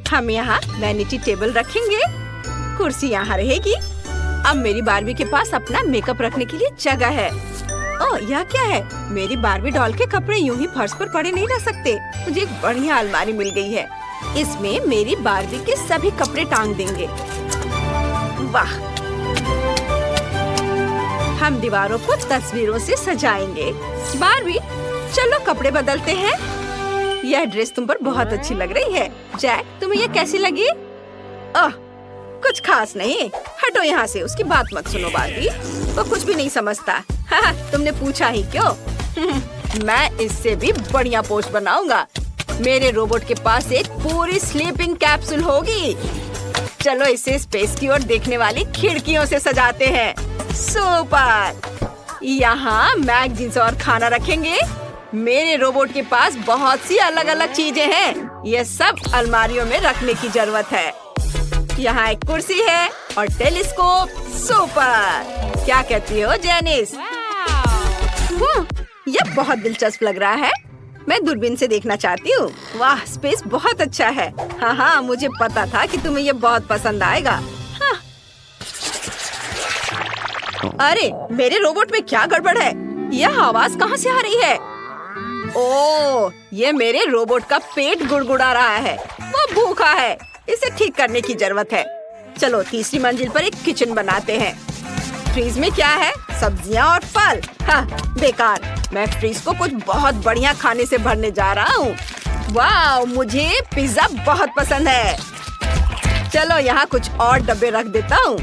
हम यहाँ वैनिटी टेबल रखेंगे, कुर्सी यहाँ रहेगी। अब मेरी बारबी के पास अपना मेकअप रखने के लिए जगह है। ओह, यह क्या है? मेरी बारबी डॉल के कपड़े यूं ही फर्श पर पड़े नहीं रह सकते। मुझे एक बढ़िया अलमारी मिल गई है। इसमें मेरी बारबी के सभी कपड़े टांग देंगे। वाह! हम दीवारों को तस्वीरों से सजाएंगे। बारबी, चलो कपड़े बदलते हैं। यह ड्रेस तुम पर बहुत अच्छी लग रही है। जैक, तुम्हें यह कैसी लगी? ओह, कुछ खास नहीं। हटो यहाँ से, उसकी बात मत सुनो बारबी, वो कुछ भी नहीं समझता। तुमने पूछा ही क्यों? मैं इससे भी बढ़िया पोस्ट बनाऊंगा। मेरे रोबोट के पास एक पूरी स्लीपिंग कैप्सूल होगी। चलो इसे स्पेस की ओर देखने वाली खिड़कियों से सजाते हैं। सुपर! यहाँ मैगजीन्स और खाना रखेंगे। मेरे रोबोट के पास बहुत सी अलग अलग चीजें हैं। ये सब अलमारियों में रखने की जरूरत है। यहाँ एक कुर्सी है और टेलीस्कोप। सुपर! क्या कहती हो जेनिस? यह बहुत दिलचस्प लग रहा है। मैं दूरबीन से देखना चाहती हूँ। वाह, स्पेस बहुत अच्छा है। हाँ, मुझे पता था कि तुम्हें यह बहुत पसंद आएगा। हाँ। अरे, मेरे रोबोट में क्या गड़बड़ है? यह आवाज कहाँ से आ रही है? ओह, ये मेरे रोबोट का पेट गुड़गुड़ा रहा है। वो भूखा है। इसे ठीक करने की जरूरत है। चलो तीसरी मंजिल पर एक किचन बनाते हैं। फ्रीज में क्या है? सब्जियां और फल। हाँ, बेकार। मैं फ्रीज को कुछ बहुत बढ़िया खाने से भरने जा रहा हूँ। वाह, मुझे पिज्जा बहुत पसंद है। चलो यहाँ कुछ और डब्बे रख देता हूँ।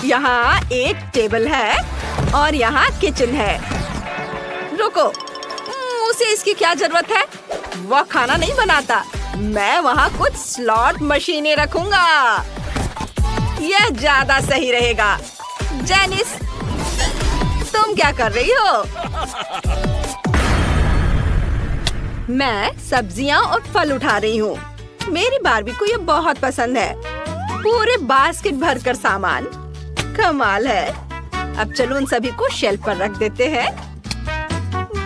यहाँ एक टेबल है और यहाँ किचन है। रुको, उसे इसकी क्या जरूरत है? वह खाना नहीं बनाता। मैं वहाँ कुछ स्लॉट मशीनें रखूंगा। यह ज्यादा सही रहेगा। जेनिस, तुम क्या कर रही हो? मैं सब्जियां और फल उठा रही हूँ। मेरी बारबी को यह बहुत पसंद है। पूरे बास्केट भरकर सामान। कमाल है। अब चलो उन सभी को शेल्फ पर रख देते हैं।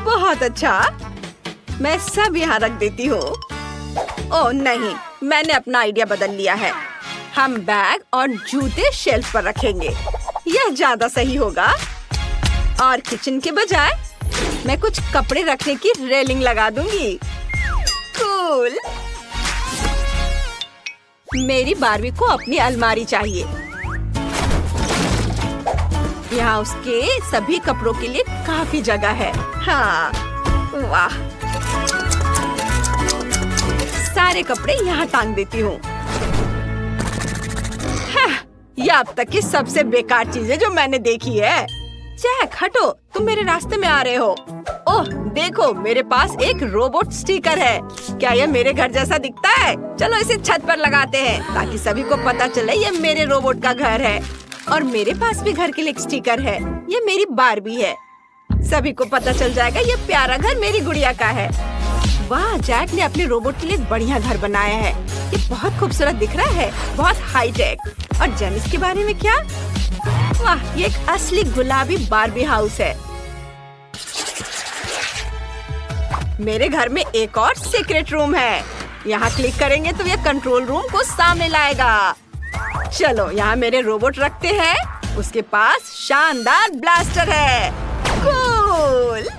बहुत अच्छा। मैं सब यहाँ रख देती हूँ। ओह नहीं, मैंने अपना आइडिया बदल लिया है। हम बैग और जूते शेल्फ पर रखेंगे। यह ज्यादा सही होगा। और किचन के बजाय मैं कुछ कपड़े रखने की रेलिंग लगा दूंगी। कूल! मेरी बारबी को अपनी अलमारी चाहिए। यहाँ उसके सभी कपड़ों के लिए काफी जगह है। हाँ, वाह! सारे कपड़े यहाँ टांग देती हूँ। यह अब तक की सबसे बेकार चीज है जो मैंने देखी है। जैक, हटो, तुम मेरे रास्ते में आ रहे हो। ओह, देखो, मेरे पास एक रोबोट स्टिकर है। क्या यह मेरे घर जैसा दिखता है? चलो इसे छत पर लगाते हैं ताकि सभी को पता चले ये मेरे रोबोट का घर है। और मेरे पास भी घर के लिए एक स्टिकर है। ये मेरी बारबी है। सभी को पता चल जाएगा ये प्यारा घर मेरी गुड़िया का है। वाह, जैक ने अपने रोबोट के लिए एक बढ़िया घर बनाया है। ये बहुत खूबसूरत दिख रहा है, बहुत हाई टेक। और जेनिस के बारे में क्या? वाह, ये एक असली गुलाबी बारबी हाउस है। मेरे घर में एक और सीक्रेट रूम है। यहाँ क्लिक करेंगे तो ये कंट्रोल रूम को सामने लाएगा। चलो यहाँ मेरे रोबोट रखते हैं। उसके पास शानदार ब्लास्टर है। कूल!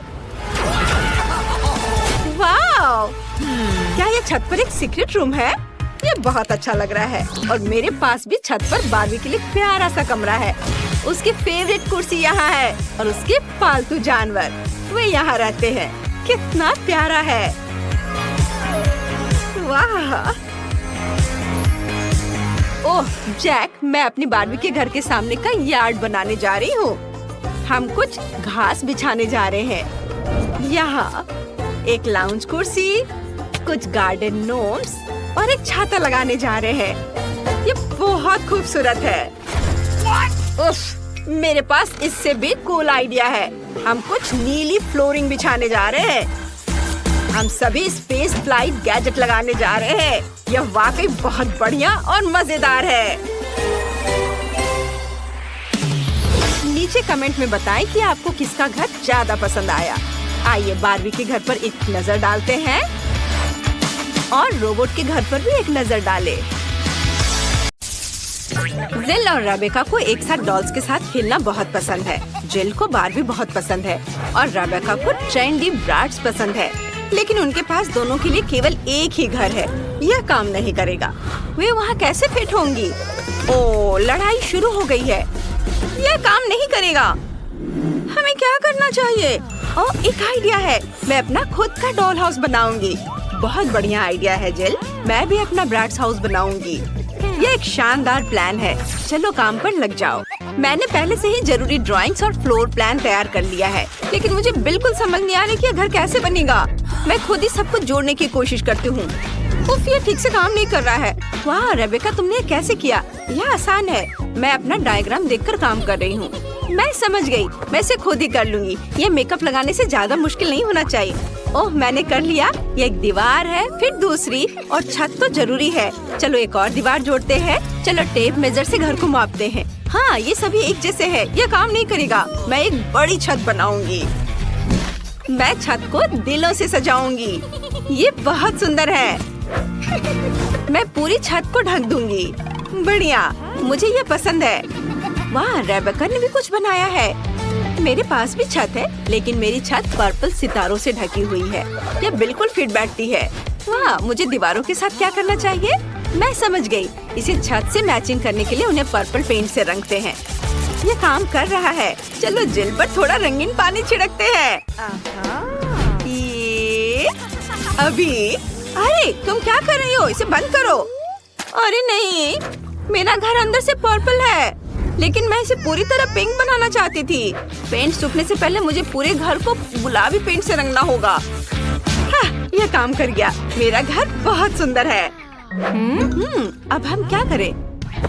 वाह! क्या ये छत पर एक सीक्रेट रूम है? ये बहुत अच्छा लग रहा है। और मेरे पास भी छत पर बारबी के लिए प्यारा सा कमरा है। उसकी फेवरेट कुर्सी यहाँ है और उसके पालतू जानवर वे यहाँ रहते हैं। कितना प्यारा है। वाह! ओह जैक, मैं अपनी बारबी के घर के सामने का यार्ड बनाने जा रही हूँ। हम कुछ घास बिछाने जा रहे हैं। यहाँ एक लाउंज कुर्सी, कुछ गार्डन नोम्स और एक छाता लगाने जा रहे हैं। ये बहुत खूबसूरत है। उफ, मेरे पास इससे भी कूल आइडिया है। हम कुछ नीली फ्लोरिंग बिछाने जा रहे हैं। हम सभी स्पेस फ्लाइट गैजेट लगाने जा रहे हैं। यह वाकई बहुत बढ़िया और मजेदार है। नीचे कमेंट में बताएं कि आपको किसका घर ज्यादा पसंद आया। आइए बारबी के घर पर एक नजर डालते हैं। और रोबोट के घर पर भी एक नजर डाले। जिल और रेबेका को एक साथ डॉल्स के साथ खेलना बहुत पसंद है। जिल को बारबी बहुत पसंद है और रेबेका को ट्रेंडी ब्राट्स पसंद है। लेकिन उनके पास दोनों के लिए केवल एक ही घर है। यह काम नहीं करेगा। वे वहाँ कैसे फिट होंगी? ओह, लड़ाई शुरू हो गई है। यह काम नहीं करेगा। हमें क्या करना चाहिए? ओह, एक आइडिया है। मैं अपना खुद का डॉल हाउस बनाऊंगी। बहुत बढ़िया आइडिया है जिल। मैं भी अपना ब्राट्स हाउस बनाऊंगी। यह एक शानदार प्लान है। चलो काम पर लग जाओ। मैंने पहले से ही जरूरी ड्राइंग्स और फ्लोर प्लान तैयार कर लिया है, लेकिन मुझे बिल्कुल समझ नहीं आ रहा कि यह घर कैसे बनेगा। मैं खुद ही सब कुछ जोड़ने की कोशिश करती हूँ। उफ, ये ठीक से काम नहीं कर रहा है। वाह रेबेका, तुमने ये कैसे किया? यह आसान है। मैं अपना डायग्राम देखकर काम कर रही हूँ। मैं समझ गई। मैं इसे खुद ही कर लूंगी। ये मेकअप लगाने से ज्यादा मुश्किल नहीं होना चाहिए। ओह, मैंने कर लिया। ये एक दीवार है, फिर दूसरी और छत तो जरूरी है। चलो एक और दीवार जोड़ते हैं। चलो टेप मेजर से घर को मापते हैं। हाँ, ये सभी एक जैसे है। यह काम नहीं करेगा। मैं एक बड़ी छत बनाऊंगी। मैं छत को दिलों से सजाऊंगी। ये बहुत सुंदर है। मैं पूरी छत को ढक दूंगी। बढ़िया, मुझे ये पसंद है। वाह, रेबेका ने भी कुछ बनाया है। मेरे पास भी छत है, लेकिन मेरी छत पर्पल सितारों से ढकी हुई है। यह बिल्कुल फिट बैठती है। वाह, मुझे दीवारों के साथ क्या करना चाहिए? मैं समझ गई। इसे छत से मैचिंग करने के लिए उन्हें पर्पल पेंट से रंगते हैं। ये काम कर रहा है। चलो जिल पर थोड़ा रंगीन पानी छिड़कते हैं। ये अभी। अरे तुम क्या कर रही हो? इसे बंद करो। अरे नहीं, मेरा घर अंदर से पर्पल है, लेकिन मैं इसे पूरी तरह पिंक बनाना चाहती थी। पेंट सूखने से पहले मुझे पूरे घर को गुलाबी पेंट से रंगना होगा। हाँ, यह काम कर गया। मेरा घर बहुत सुंदर है। अब हम क्या करें?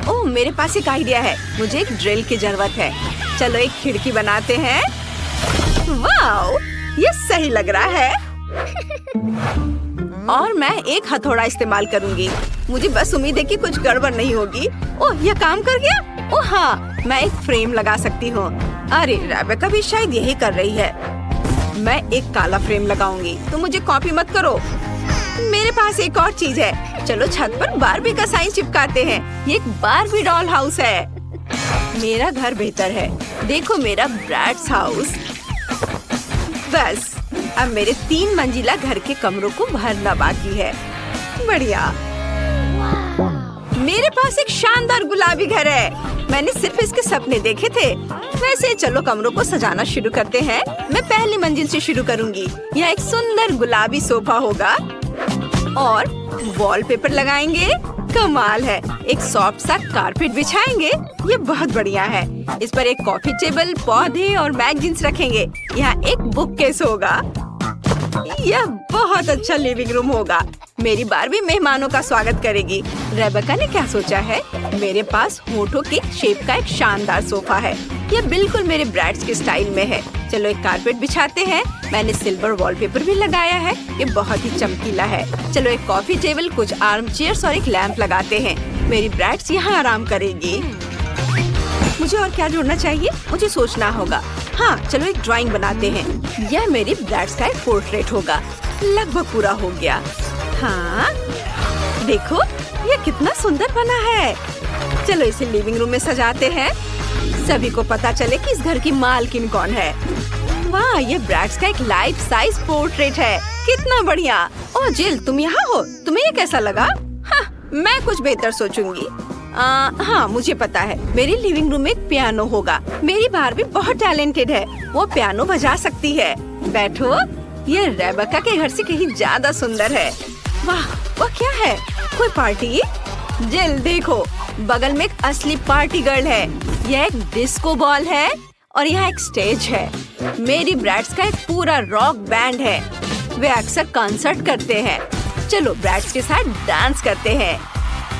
ओह, मेरे पास एक आइडिया है। मुझे एक ड्रिल की जरूरत है। चलो एक खिड़की बनाते हैं। वाह, ये सही लग रहा है। और मैं एक हथौड़ा इस्तेमाल करूंगी। मुझे बस उम्मीद है कि कुछ गड़बड़ नहीं होगी। ओह, यह काम कर गया। ओह हाँ, मैं एक फ्रेम लगा सकती हूँ। अरे रेबेका भी शायद यही कर रही है। मैं एक काला फ्रेम लगाऊंगी। तो मुझे कॉपी मत करो। मेरे पास एक और चीज है। चलो छत पर बारबी का साइन चिपकाते हैं। ये एक बारबी डॉल हाउस है। मेरा घर बेहतर है। देखो मेरा ब्रैट्स हाउस। बस अब मेरे 3 मंजिला घर के कमरों को भरना बाकी है। बढ़िया। मेरे पास एक शानदार गुलाबी घर है। मैंने सिर्फ इसके सपने देखे थे। वैसे चलो कमरों को सजाना शुरू करते हैं। मैं पहली मंजिल से शुरू करूंगी। यह एक सुंदर गुलाबी सोफा होगा और वॉलपेपर लगाएंगे। कमाल है। एक सॉफ्ट सा कारपेट बिछाएंगे। ये बहुत बढ़िया है। इस पर एक कॉफी टेबल, पौधे और मैगजीन्स रखेंगे। यहाँ एक बुक केस होगा। यह बहुत अच्छा लिविंग रूम होगा। मेरी बारबी मेहमानों का स्वागत करेगी। रेबेका ने क्या सोचा है? मेरे पास होठों के शेप का एक शानदार सोफा है। यह बिल्कुल मेरे ब्रैट्स के स्टाइल में है। चलो एक कारपेट बिछाते हैं। मैंने सिल्वर वॉलपेपर भी लगाया है। ये बहुत ही चमकीला है। चलो एक कॉफी टेबल, कुछ आर्म चेयर्स और एक लैंप लगाते हैं। मेरी ब्रैट्स यहाँ आराम करेगी। मुझे और क्या जोड़ना चाहिए? मुझे सोचना होगा। हाँ, चलो एक ड्राइंग बनाते हैं। यह मेरी ब्रैट्स का एक पोर्ट्रेट होगा। लगभग पूरा हो गया। हाँ, देखो ये कितना सुंदर बना है। चलो इसे लिविंग रूम में सजाते हैं। सभी को पता चले कि इस घर की मालकिन कौन है। वाह, ये ब्रैट्स का एक लाइफ साइज पोर्ट्रेट है। कितना बढ़िया। ओह जिल, तुम यहाँ हो। तुम्हें ये कैसा लगा? हाँ, मैं कुछ बेहतर सोचूंगी। हाँ, मुझे पता है। मेरी लिविंग रूम में एक पियानो होगा। मेरी बारबी बहुत टैलेंटेड है। वो पियानो बजा सकती है। बैठो। ये रेबेका के घर से कहीं ज्यादा सुंदर है। वाह, वो क्या है? कोई पार्टी? जिल देखो, बगल में एक असली पार्टी गर्ल है। यह एक डिस्को बॉल है और यहाँ एक स्टेज है। मेरी ब्रैट्स का एक पूरा रॉक बैंड है। वे अक्सर कॉन्सर्ट करते हैं। चलो ब्रैट्स के साथ डांस करते हैं।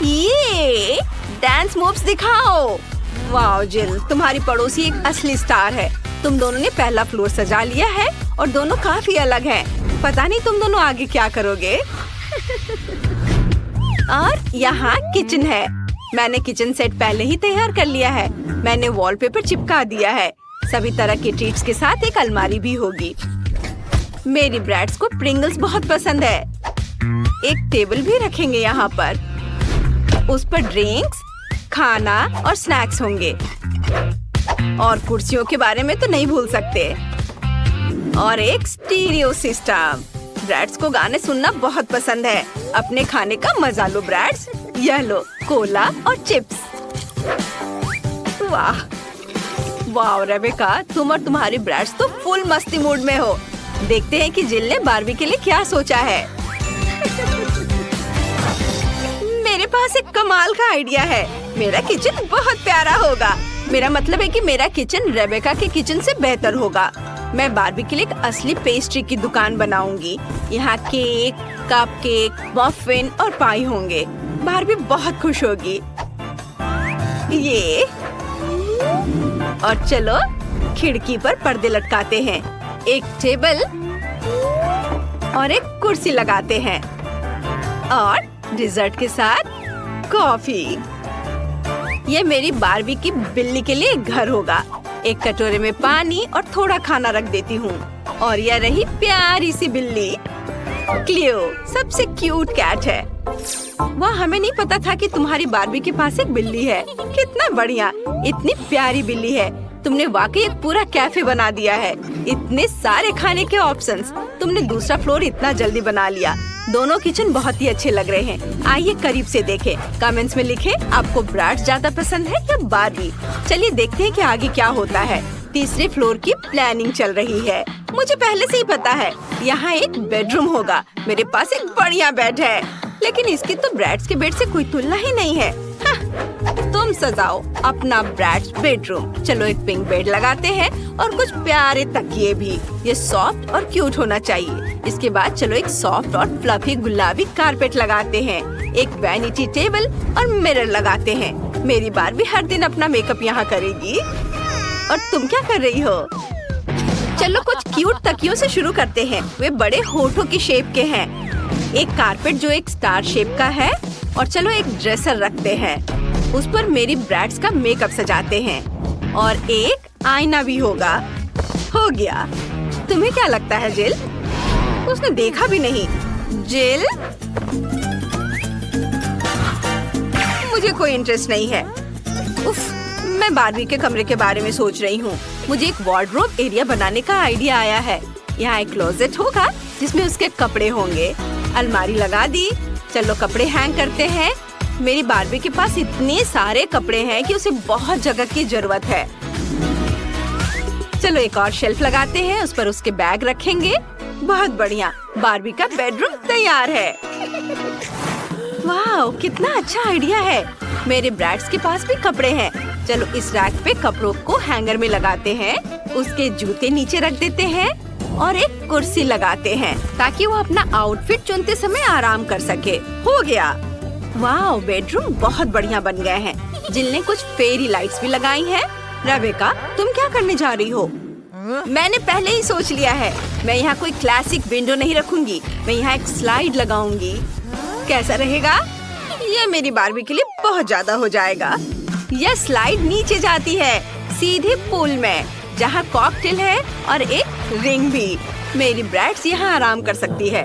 ये डांस मूव्स दिखाओ। वाह जिल, तुम्हारी पड़ोसी एक असली स्टार है। तुम दोनों ने पहला फ्लोर सजा लिया है और दोनों काफी अलग हैं। पता नहीं तुम दोनों आगे क्या करोगे। और यहाँ किचन है। मैंने किचन सेट पहले ही तैयार कर लिया है। मैंने वॉलपेपर चिपका दिया है। सभी तरह के ट्रीट्स के साथ एक अलमारी भी होगी। मेरी ब्रैट्स को प्रिंगल्स बहुत पसंद है। एक टेबल भी रखेंगे यहाँ पर। उस पर ड्रिंक्स, खाना और स्नैक्स होंगे। और कुर्सियों के बारे में तो नहीं भूल सकते। और एक स्टीरियो सिस्टम। ब्रैड्स को गाने सुनना बहुत पसंद है। अपने खाने का मजा लो ब्रैड्स। यह लो कोला और चिप्स। वाह वाह रेबेका, तुम और तुम्हारी ब्रैड्स तो फुल मस्ती मूड में हो। देखते हैं कि जिल ने बारबी के लिए क्या सोचा है। मेरे पास एक कमाल का आइडिया है। मेरा किचन बहुत प्यारा होगा। मेरा मतलब है कि मेरा किचन रेबेका के किचन से बेहतर होगा। मैं बारबी के लिए एक असली पेस्ट्री की दुकान बनाऊंगी। यहाँ केक, कपकेक, मफिन और पाई होंगे। बारबी बहुत खुश होगी। ये और चलो खिड़की पर पर्दे लटकाते हैं। एक टेबल और एक कुर्सी लगाते हैं और डिजर्ट के साथ कॉफी। ये मेरी बारबी की बिल्ली के लिए घर होगा। एक कटोरे में पानी और थोड़ा खाना रख देती हूँ। और यह रही प्यारी सी बिल्ली क्लियो, सबसे क्यूट कैट है। वाह, हमें नहीं पता था कि तुम्हारी बारबी के पास एक बिल्ली है। कितना बढ़िया, इतनी प्यारी बिल्ली है। तुमने वाकई एक पूरा कैफे बना दिया है। इतने सारे खाने के ऑप्शंस। तुमने दूसरा फ्लोर इतना जल्दी बना लिया। दोनों किचन बहुत ही अच्छे लग रहे हैं। आइए करीब से देखें। कमेंट्स में लिखें आपको ब्रैड्स ज्यादा पसंद है या बारबी। चलिए देखते हैं कि आगे क्या होता है। तीसरे फ्लोर की प्लानिंग चल रही है। मुझे पहले से ही पता है यहाँ एक बेडरूम होगा। मेरे पास एक बढ़िया बेड है, लेकिन इसकी तो ब्रैड्स के बेड से कोई तुलना ही नहीं है। तुम सजाओ अपना ब्रैड्स बेडरूम। चलो एक पिंक बेड लगाते हैं और कुछ प्यारे तकिए भी। ये सॉफ्ट और क्यूट होना चाहिए। इसके बाद चलो एक सॉफ्ट और फ्लफी गुलाबी कारपेट लगाते हैं। एक वैनिटी टेबल और मिरर लगाते हैं। मेरी बारबी हर दिन अपना मेकअप यहाँ करेगी। और तुम क्या कर रही हो? चलो कुछ क्यूट तकियों से शुरू करते हैं। वे बड़े होठों की शेप के हैं। एक कारपेट जो एक स्टार शेप का है। और चलो एक ड्रेसर रखते हैं। उस पर मेरी ब्रैड्स का मेकअप सजाते हैं। और एक आईना भी होगा। हो गया। तुम्हें क्या लगता है जिल? उसने देखा भी नहीं। जिल, मुझे कोई इंटरेस्ट नहीं है। उफ, मैं बारबी के कमरे के बारे में सोच रही हूँ। मुझे एक वार्डरोब एरिया बनाने का आइडिया आया है। यहाँ एक क्लोजेट होगा जिसमें उसके कपड़े होंगे। अलमारी लगा दी। चलो कपड़े हैंग करते हैं। मेरी बारबी के पास इतने सारे कपड़े हैं कि उसे बहुत जगह की जरूरत है। चलो एक और शेल्फ लगाते हैं। उस पर उसके बैग रखेंगे। बहुत बढ़िया, बारबी का बेडरूम तैयार है। वाह, कितना अच्छा आइडिया है। मेरे ब्रैड्स के पास भी कपड़े हैं। चलो इस रैक पे कपड़ों को हैंगर में लगाते हैं। उसके जूते नीचे रख देते हैं और एक कुर्सी लगाते हैं ताकि वो अपना आउटफिट चुनते समय आराम कर सके। हो गया। वाह, बेडरूम बहुत बढ़िया बन गए हैं। जिल ने कुछ फेरी लाइट्स भी लगाई हैं। रेबेका, तुम क्या करने जा रही हो? मैंने पहले ही सोच लिया है। मैं यहाँ कोई क्लासिक विंडो नहीं रखूंगी। मैं यहाँ एक स्लाइड लगाऊंगी। कैसा रहेगा? ये मेरी बारबी के लिए बहुत ज्यादा हो जाएगा। यह स्लाइड नीचे जाती है सीधे पूल में, जहाँ कॉकटेल है और एक रिंग भी। मेरी ब्रैड्स यहाँ आराम कर सकती है।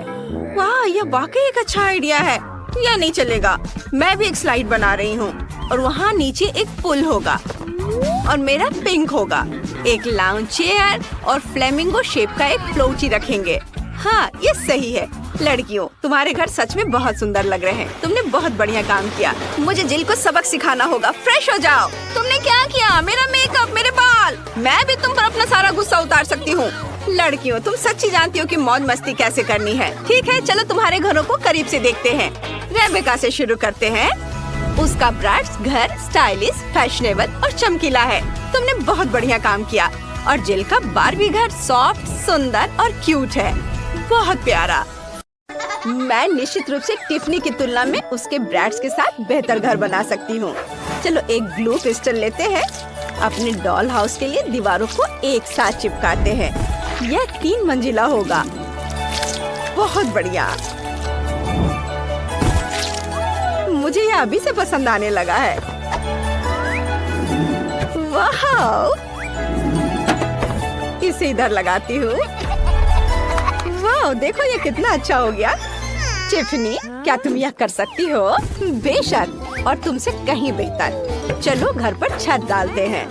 वाह, यह वाकई एक अच्छा आइडिया है। यह नहीं चलेगा। मैं भी एक स्लाइड बना रही हूँ और वहाँ नीचे एक पुल होगा और मेरा पिंक होगा। एक लाउंज चेयर और फ्लेमिंगो शेप का एक फ्लोटी रखेंगे। हाँ, ये सही है। लड़कियों, तुम्हारे घर सच में बहुत सुंदर लग रहे हैं। तुमने बहुत बढ़िया काम किया। मुझे जिल को सबक सिखाना होगा। फ्रेश हो जाओ। तुमने क्या किया? मेरा मेकअप, मेरे बाल। मैं भी तुम पर अपना सारा गुस्सा उतार सकती हूँ। लड़कियों, तुम सच्ची जानती हो कि मौज मस्ती कैसे करनी है। ठीक है, चलो तुम्हारे घरों को करीब से देखते हैं। रेबेका से शुरू करते हैं। उसका ब्रैड्स घर स्टाइलिश, फैशनेबल और चमकीला है। तुमने बहुत बढ़िया काम किया। और जिल का बारबी घर सॉफ्ट, सुंदर और क्यूट है। बहुत प्यारा। मैं निश्चित रूप से टिफनी की तुलना में उसके ब्रैड्स के साथ बेहतर घर बना सकती हूँ। चलो एक ग्लू पिस्टल लेते हैं। अपने डॉल हाउस के लिए दीवारों को एक साथ चिपकाते हैं। यह 3 मंजिला होगा। बहुत बढ़िया। मुझे यह अभी से पसंद आने लगा है। वाह, इसे इधर लगाती हूँ। वाह, देखो ये कितना अच्छा हो गया। टिफनी, क्या तुम यह कर सकती हो? बेशक, और तुमसे कहीं बेहतर। चलो घर पर छत डालते हैं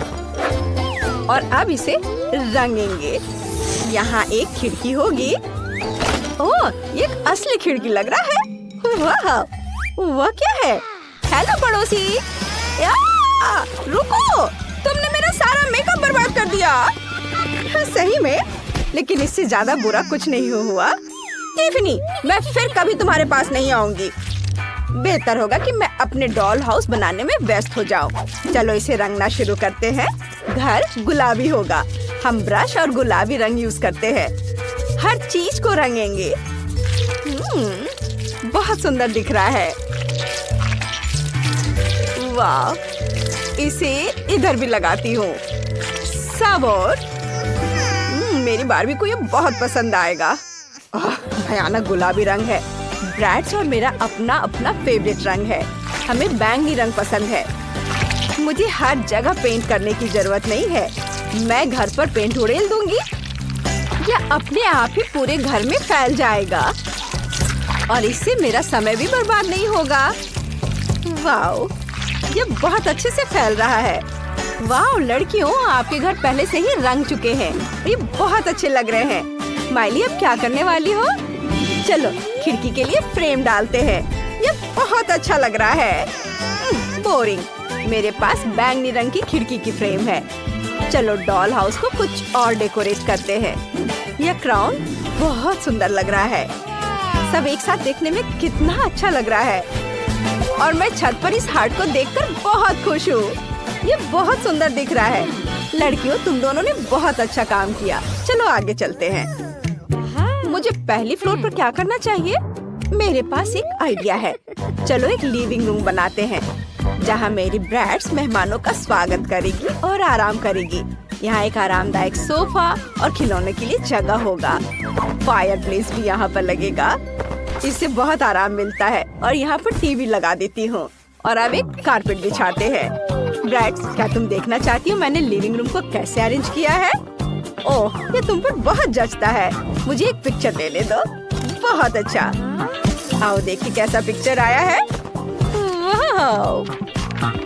और अब इसे रंगेंगे। यहाँ एक खिड़की होगी। ओह, ये एक असली खिड़की लग रहा है। वाह, वह क्या है? हेलो पड़ोसी। रुको, तुमने मेरा सारा मेकअप बर्बाद कर दिया। सही में, लेकिन इससे ज्यादा बुरा कुछ नहीं हुआ। टिफनी, मैं फिर कभी तुम्हारे पास नहीं आऊंगी। बेहतर होगा कि मैं अपने डॉल हाउस बनाने में व्यस्त हो जाऊं। चलो इसे रंगना शुरू करते हैं। घर गुलाबी होगा। हम ब्रश और गुलाबी रंग यूज करते हैं। हर चीज को रंगेंगे। बहुत सुंदर दिख रहा है। वाह, इसे इधर भी लगाती हूँ। सब और मेरी बारबी को ये बहुत पसंद आएगा। भयानक गुलाबी रंग है। ब्रैड्स और मेरा अपना अपना फेवरेट रंग है। हमें बैंगनी रंग पसंद है। मुझे हर जगह पेंट करने की जरूरत नहीं है। मैं घर पर पेंट उड़ेल दूंगी। यह अपने आप ही पूरे घर में फैल जाएगा और इससे मेरा समय भी बर्बाद नहीं होगा। वाओ, ये बहुत अच्छे से फैल रहा है। वाओ लड़कियों, आपके घर पहले से ही रंग चुके हैं। ये बहुत अच्छे लग रहे हैं। माइली, अब क्या करने वाली हो? चलो खिड़की के लिए फ्रेम डालते हैं। ये बहुत अच्छा लग रहा है। बोरिंग। मेरे पास बैंगनी रंग की खिड़की की फ्रेम है। चलो डॉल हाउस को कुछ और डेकोरेट करते हैं। यह क्राउन बहुत सुंदर लग रहा है। सब एक साथ देखने में कितना अच्छा लग रहा है। और मैं छत पर इस हार्ट को देखकर बहुत खुश हूँ। ये बहुत सुंदर दिख रहा है। लड़कियों, तुम दोनों ने बहुत अच्छा काम किया। चलो आगे चलते हैं। मुझे पहली फ्लोर पर क्या करना चाहिए? मेरे पास एक आइडिया है। चलो एक लिविंग रूम बनाते हैं जहाँ मेरी ब्रैड्स मेहमानों का स्वागत करेगी और आराम करेगी। यहाँ एक आरामदायक सोफा और खिलौने के लिए जगह होगा। फायरप्लेस भी यहाँ पर लगेगा। इससे बहुत आराम मिलता है। और यहाँ पर टीवी लगा देती हूँ और अब एक कारपेट बिछाते हैं। ब्रैड्स, क्या तुम देखना चाहती हो मैंने लिविंग रूम को कैसे अरेंज किया है? ओह, ये तुम पर बहुत जचता है। मुझे एक पिक्चर लेने दो। बहुत अच्छा। आओ देखिए कैसा पिक्चर आया है। वाह,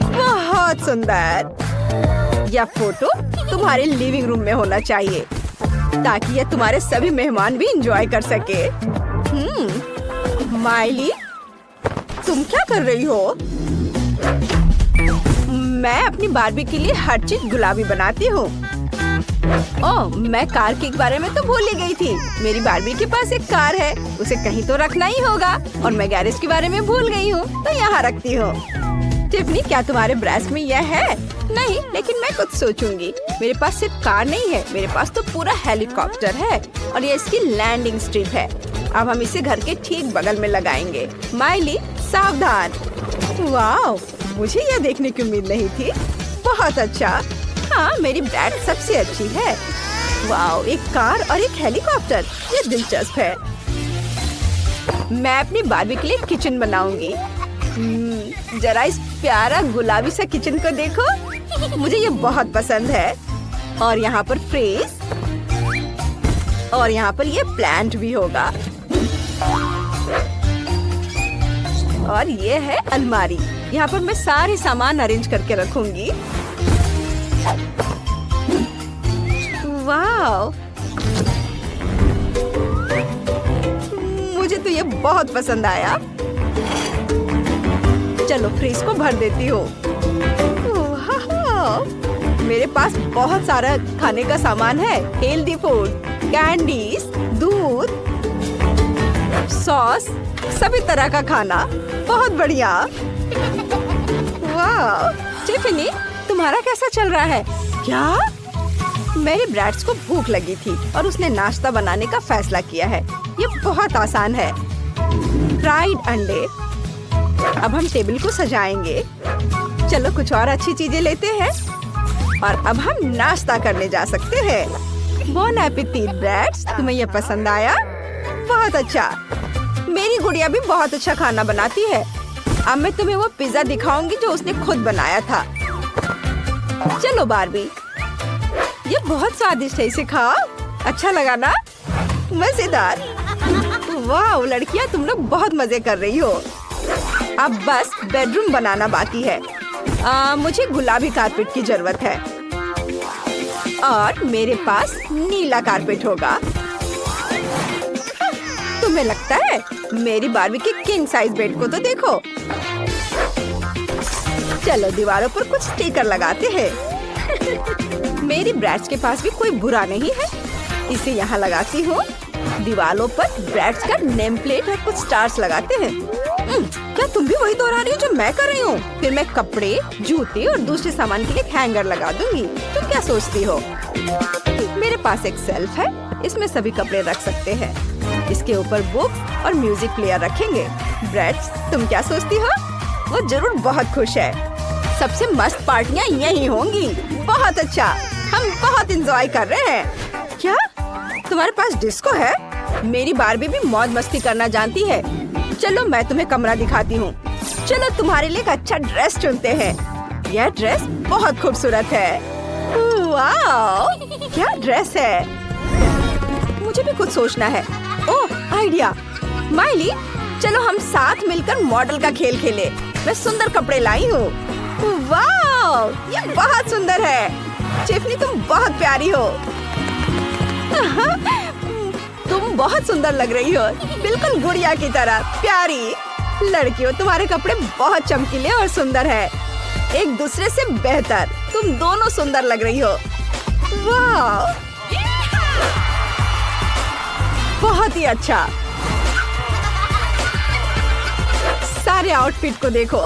बहुत सुंदर। यह फोटो तुम्हारे लिविंग रूम में होना चाहिए ताकि यह तुम्हारे सभी मेहमान भी एंजॉय कर सके। माइली, तुम क्या कर रही हो? मैं अपनी बारबी के लिए हर चीज गुलाबी बनाती हूँ। ओह, मैं कार के बारे में तो भूल ही गई थी। मेरी बारबी के पास एक कार है, उसे कहीं तो रखना ही होगा। और मैं गैरेज के बारे में भूल गई हूँ तो यहाँ रखती हूँ। टिफनी, क्या तुम्हारे ब्रश में यह है? नहीं, लेकिन मैं कुछ सोचूंगी। मेरे पास सिर्फ कार नहीं है, मेरे पास तो पूरा हेलीकॉप्टर है और ये इसकी लैंडिंग स्ट्रिप है। अब हम इसे घर के ठीक बगल में लगाएंगे। माइली, सावधान। वाह, मुझे यह देखने की उम्मीद नहीं थी। बहुत अच्छा। हाँ, मेरी ब्रैड सबसे अच्छी है। वाह, एक कार और एक हेलीकॉप्टर, ये दिलचस्प है। मैं अपनी बारबी के लिए किचन बनाऊंगी। जरा इस प्यारा गुलाबी सा किचन को देखो। मुझे ये बहुत पसंद है। और यहाँ पर फ्रेज और यहाँ पर ये प्लांट भी होगा। और ये है अलमारी। यहाँ पर मैं सारे सामान अरेंज करके रखूंगी। वाह, मुझे तो ये बहुत पसंद आया। चलो फ्रिज को भर देती हूँ। मेरे पास बहुत सारा खाने का सामान है। हेल्दी फूड, कैंडीज, दूध, सॉस, सभी तरह का खाना। बहुत बढ़िया। वाह, टिफनी, तुम्हारा कैसा चल रहा है? क्या? मेरे ब्रैड्स को भूख लगी थी और उसने नाश्ता बनाने का फैसला किया है। ये बहुत आसान है। फ्राइड अंडे। अब हम टेबल को सजाएंगे। चलो कुछ और अच्छी चीजें लेते हैं और अब हम नाश्ता करने जा सकते हैं। बोन एपेटिट ब्रैड्स, तुम्हें यह पसंद आया? बहुत अच्छा। मेरी गुड़िया भी बहुत अच्छा खाना बनाती है। अब मैं तुम्हें वो पिज्जा दिखाऊंगी जो उसने खुद बनाया था। चलो बारबी, ये बहुत स्वादिष्ट है, इसे खाओ। अच्छा लगा ना? मजेदार। वाह लड़कियां, तुम लोग बहुत मजे कर रही हो। अब बस बेडरूम बनाना बाकी है। मुझे गुलाबी कारपेट की जरूरत है और मेरे पास नीला कारपेट होगा। तुम्हें लगता है? मेरी बार्बी की किंग साइज बेड को तो देखो। चलो दीवारों पर कुछ स्टिकर लगाते हैं। मेरी ब्रैड्स के पास भी कोई बुरा नहीं है। इसे यहाँ लगाती हूँ। दीवारों पर ब्रैड्स का नेम प्लेट और कुछ स्टार्स लगाते हैं। क्या तुम भी वही दोहरा रही हो जो मैं कर रही हूँ? फिर मैं कपड़े, जूते और दूसरे सामान के लिए हैंगर लगा दूंगी। तुम क्या सोचती हो? मेरे पास एक शेल्फ है, इसमें सभी कपड़े रख सकते हैं। इसके ऊपर बुक और म्यूजिक प्लेयर रखेंगे। ब्रैड्स, तुम क्या सोचती हो? वो जरूर बहुत खुश है। सबसे मस्त पार्टियां यही होंगी। बहुत अच्छा, हम बहुत एंजॉय कर रहे हैं। क्या तुम्हारे पास डिस्को है? मेरी बार्बी भी मौज मस्ती करना जानती है। चलो मैं तुम्हें कमरा दिखाती हूँ। चलो तुम्हारे लिए एक अच्छा ड्रेस चुनते हैं। यह ड्रेस बहुत खूबसूरत है। वाह, क्या ड्रेस है। मुझे भी कुछ सोचना है। ओह आइडिया। माइली, चलो हम साथ मिलकर मॉडल का खेल खेले। मैं सुंदर कपड़े लाई हूँ। वाह, ये बहुत सुंदर है। चिफनी, तुम बहुत प्यारी हो। तुम बहुत सुंदर लग रही हो, बिल्कुल गुड़िया की तरह प्यारी। लड़कियों, तुम्हारे कपड़े बहुत चमकीले और सुंदर है, एक दूसरे से बेहतर। तुम दोनों सुंदर लग रही हो। वाह, बहुत ही अच्छा। सारे आउटफिट को देखो।